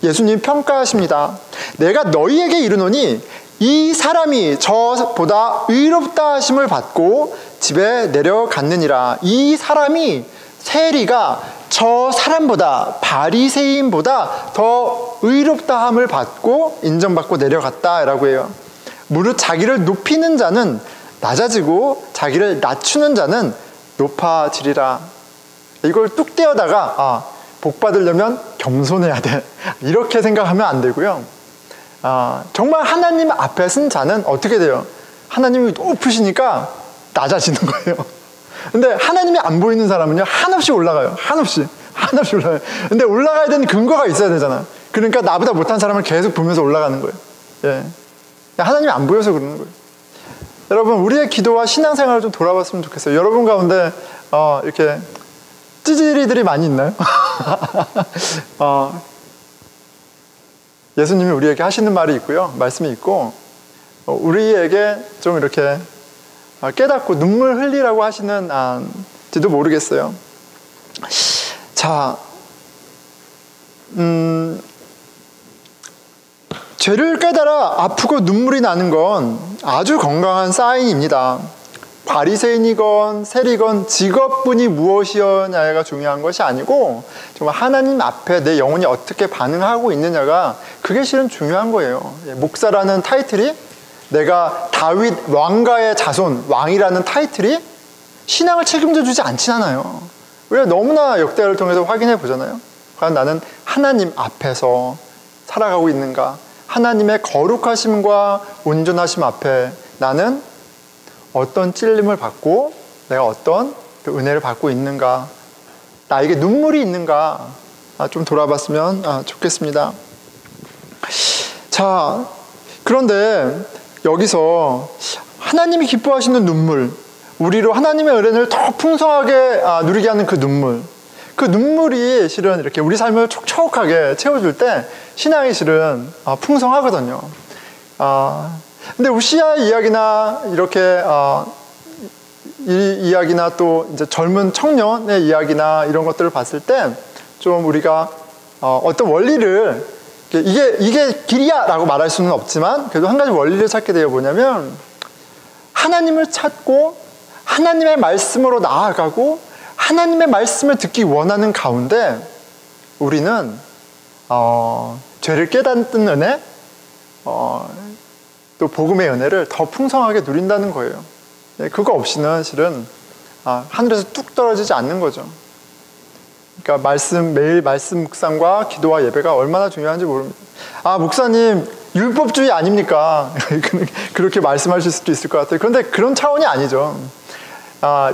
예수님 평가하십니다. 내가 너희에게 이르노니 이 사람이 저보다 의롭다 하심을 받고 집에 내려갔느니라. 이 사람이 세리가 저 사람보다 바리새인보다 더 의롭다함을 받고 인정받고 내려갔다라고 해요. 무릇 자기를 높이는 자는 낮아지고 자기를 낮추는 자는 높아지리라. 이걸 뚝 떼어다가 복 받으려면 겸손해야 돼. 이렇게 생각하면 안 되고요. 정말 하나님 앞에 쓴 자는 어떻게 돼요? 하나님이 높으시니까 낮아지는 거예요. 근데 하나님이 안 보이는 사람은요, 한없이 올라가요. 한없이 올라가요. 근데 올라가야 되는 근거가 있어야 되잖아. 그러니까 나보다 못한 사람을 계속 보면서 올라가는 거예요. 예. 하나님이 안 보여서 그러는 거예요. 여러분, 우리의 기도와 신앙생활을 좀 돌아봤으면 좋겠어요. 여러분 가운데 이렇게 찌질이들이 많이 있나요? 예수님이 우리에게 하시는 말이 있고요. 말씀이 있고 우리에게 좀 이렇게 깨닫고 눈물 흘리라고 하시는지도 모르겠어요. 자, 죄를 깨달아 아프고 눈물이 나는 건 아주 건강한 사인입니다. 바리새인이건 세리건 직업군이 무엇이었냐가 중요한 것이 아니고 정말 하나님 앞에 내 영혼이 어떻게 반응하고 있느냐가 그게 실은 중요한 거예요. 목사라는 타이틀이, 내가 다윗 왕가의 자손, 왕이라는 타이틀이 신앙을 책임져 주지 않잖아요. 우리가 너무나 역대를 통해서 확인해 보잖아요. 과연 나는 하나님 앞에서 살아가고 있는가? 하나님의 거룩하심과 온전하심 앞에 나는 어떤 찔림을 받고 내가 어떤 은혜를 받고 있는가? 나에게 눈물이 있는가? 좀 돌아봤으면 좋겠습니다. 자, 그런데 여기서 하나님이 기뻐하시는 눈물, 우리로 하나님의 은혜를 더 풍성하게 누리게 하는 그 눈물이 실은 이렇게 우리 삶을 촉촉하게 채워줄 때 신앙이 실은 풍성하거든요. 근데 우시아 이야기나 이렇게 이 이야기나 또 이제 젊은 청년의 이야기나 이런 것들을 봤을 때 좀 우리가 어떤 원리를 이게 길이야 라고 말할 수는 없지만 그래도 한 가지 원리를 찾게 되어 뭐냐면 하나님을 찾고 하나님의 말씀으로 나아가고 하나님의 말씀을 듣기 원하는 가운데 우리는 죄를 깨닫는 은혜 또 복음의 은혜를 더 풍성하게 누린다는 거예요. 그거 없이는 실은 하늘에서 뚝 떨어지지 않는 거죠. 그러니까 매일 말씀 묵상과 기도와 예배가 얼마나 중요한지 모릅니다. 목사님 율법주의 아닙니까? 그렇게 말씀하실 수도 있을 것 같아요. 그런데 그런 차원이 아니죠.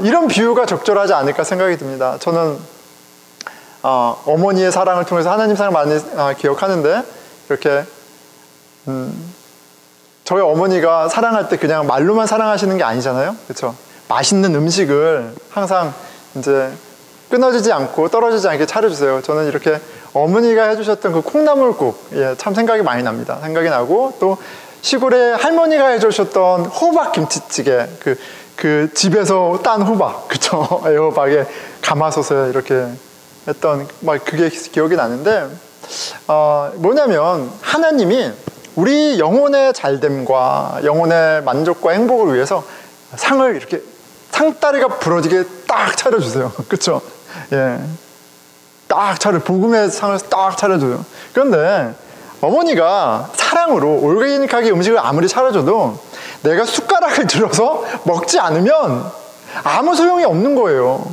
이런 비유가 적절하지 않을까 생각이 듭니다. 저는 어머니의 사랑을 통해서 하나님 사랑 많이 기억하는데 이렇게 저희 어머니가 사랑할 때 그냥 말로만 사랑하시는 게 아니잖아요. 그렇죠? 맛있는 음식을 항상 이제 끊어지지 않고 떨어지지 않게 차려주세요. 저는 이렇게 어머니가 해주셨던 그 콩나물국, 참 생각이 많이 납니다. 생각이 나고 또 시골에 할머니가 해주셨던 호박 김치찌개, 그 집에서 딴 호박, 그쵸? 애호박에 가마솥에 이렇게 했던 그게 기억이 나는데 뭐냐면 하나님이 우리 영혼의 잘됨과 영혼의 만족과 행복을 위해서 상을 이렇게 상다리가 부러지게 딱 차려주세요. 그쵸? 딱 복음의 상을 딱 차려줘요. 그런데 어머니가 사랑으로 올게닉하게 음식을 아무리 차려줘도 내가 숟가락을 들어서 먹지 않으면 아무 소용이 없는 거예요.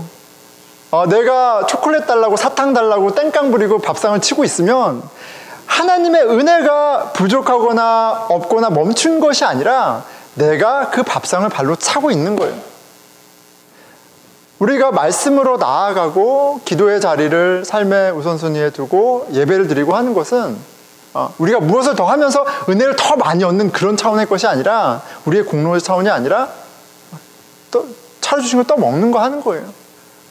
내가 초콜릿 달라고 사탕 달라고 땡깡 부리고 밥상을 치고 있으면 하나님의 은혜가 부족하거나 없거나 멈춘 것이 아니라 내가 그 밥상을 발로 차고 있는 거예요. 우리가 말씀으로 나아가고 기도의 자리를 삶의 우선순위에 두고 예배를 드리고 하는 것은 우리가 무엇을 더 하면서 은혜를 더 많이 얻는 그런 차원의 것이 아니라 우리의 공로의 차원이 아니라 또 차려주신 걸 또 먹는 거 하는 거예요.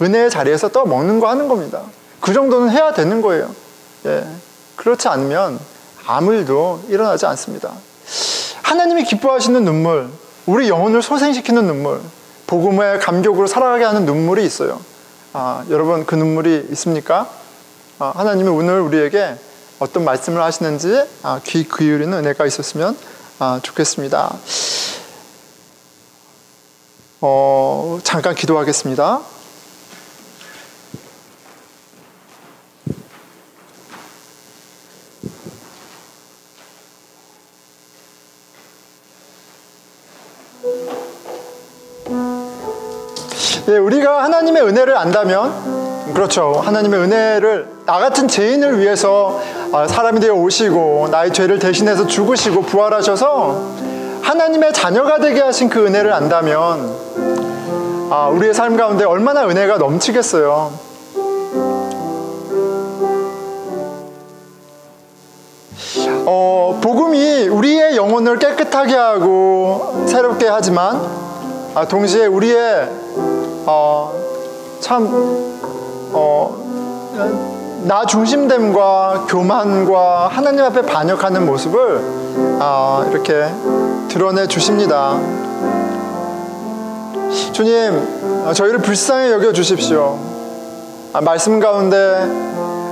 은혜의 자리에서 또 먹는 거 하는 겁니다. 그 정도는 해야 되는 거예요. 그렇지 않으면 아무 일도 일어나지 않습니다. 하나님이 기뻐하시는 눈물, 우리 영혼을 소생시키는 눈물, 복음의 감격으로 살아가게 하는 눈물이 있어요. 여러분 그 눈물이 있습니까? 하나님이 오늘 우리에게 어떤 말씀을 하시는지 귀 기울이는 은혜가 있었으면 좋겠습니다. 잠깐 기도하겠습니다. 우리가 하나님의 은혜를 안다면, 그렇죠, 하나님의 은혜를 나 같은 죄인을 위해서 사람이 되어 오시고 나의 죄를 대신해서 죽으시고 부활하셔서 하나님의 자녀가 되게 하신 그 은혜를 안다면 우리의 삶 가운데 얼마나 은혜가 넘치겠어요. 복음이 우리의 영혼을 깨끗하게 하고 새롭게 하지만 동시에 우리의 나 중심됨과 교만과 하나님 앞에 반역하는 모습을 이렇게 드러내 주십니다. 주님, 저희를 불쌍히 여겨 주십시오. 말씀 가운데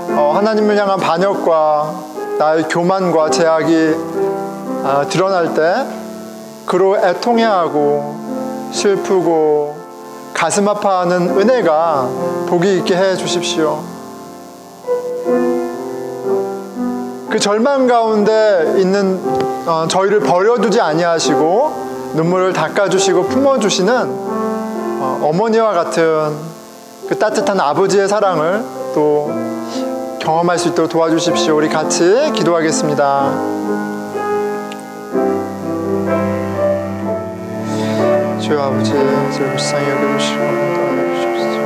하나님을 향한 반역과 나의 교만과 제약이 드러날 때 그로 애통해하고 슬프고 가슴 아파하는 은혜가 복이 있게 해 주십시오. 그 절망 가운데 있는 저희를 버려두지 아니하시고 눈물을 닦아주시고 품어주시는 어머니와 같은 그 따뜻한 아버지의 사랑을 또 경험할 수 있도록 도와주십시오. 우리 같이 기도하겠습니다. 주여 아버지, 저를 불쌍히 여겨주시고 도와주십시오.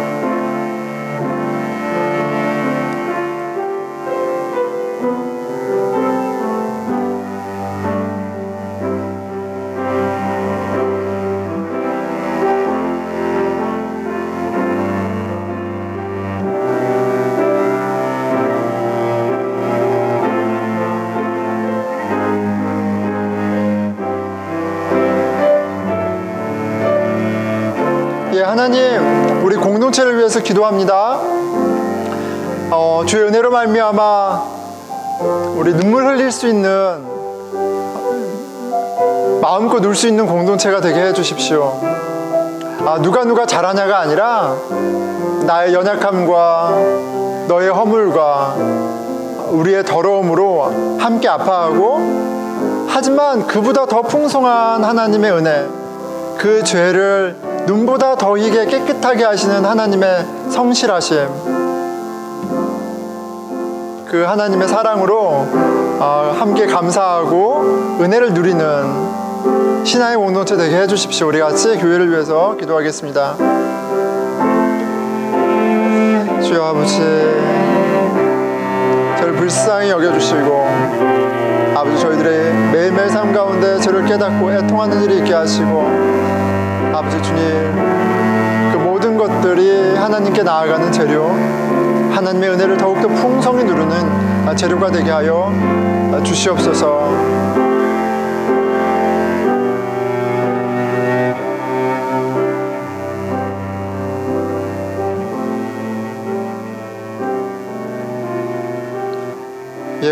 하나님, 우리 공동체를 위해서 기도합니다. 주의 은혜로 말미암아 우리 눈물 흘릴 수 있는, 마음껏 울 수 있는 공동체가 되게 해주십시오. 누가 잘하냐가 아니라 나의 연약함과 너의 허물과 우리의 더러움으로 함께 아파하고, 하지만 그보다 더 풍성한 하나님의 은혜, 그 죄를 눈보다 더 희게 깨끗하게 하시는 하나님의 성실하심, 그 하나님의 사랑으로 함께 감사하고 은혜를 누리는 신앙의 공동체 되게 해주십시오. 우리 같이 교회를 위해서 기도하겠습니다. 주여 아버지, 저를 불쌍히 여겨주시고, 아버지 저희들의 매일매일 삶 가운데 저를 깨닫고 애통하는 일이 있게 하시고, 아버지 주님, 그 모든 것들이 하나님께 나아가는 재료, 하나님의 은혜를 더욱더 풍성히 누르는 재료가 되게 하여 주시옵소서.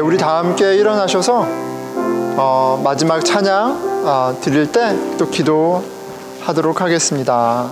우리 다 함께 일어나셔서 마지막 찬양 드릴 때 또 기도하도록 하겠습니다.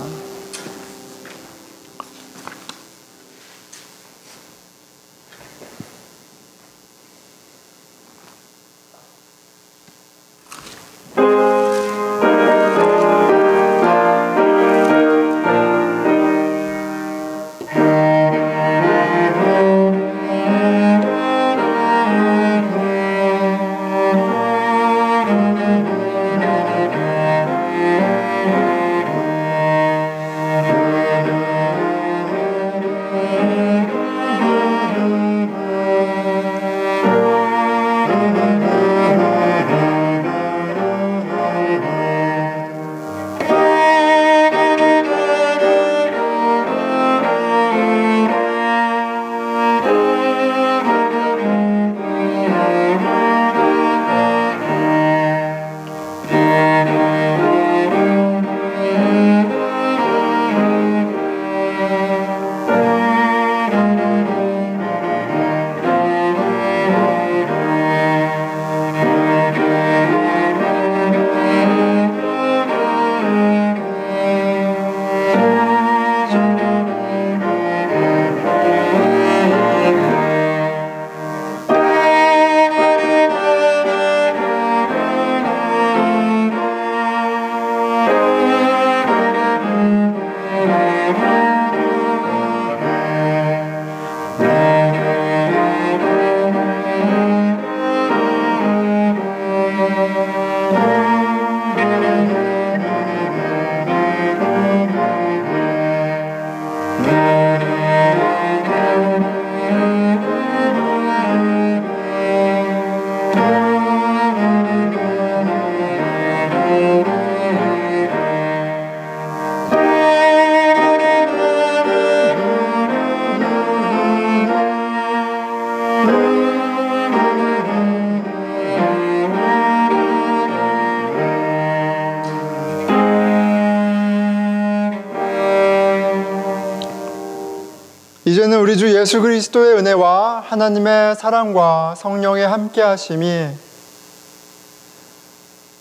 이제는 우리 주 예수 그리스도의 은혜와 하나님의 사랑과 성령의 함께하심이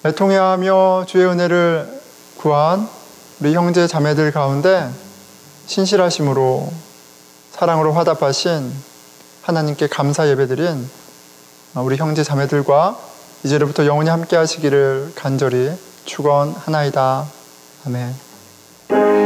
애통해하며 주의 은혜를 구한 우리 형제 자매들 가운데 신실하심으로 사랑으로 화답하신 하나님께 감사 예배드린 우리 형제 자매들과 이제로부터 영원히 함께하시기를 간절히 축원하나이다. 아멘.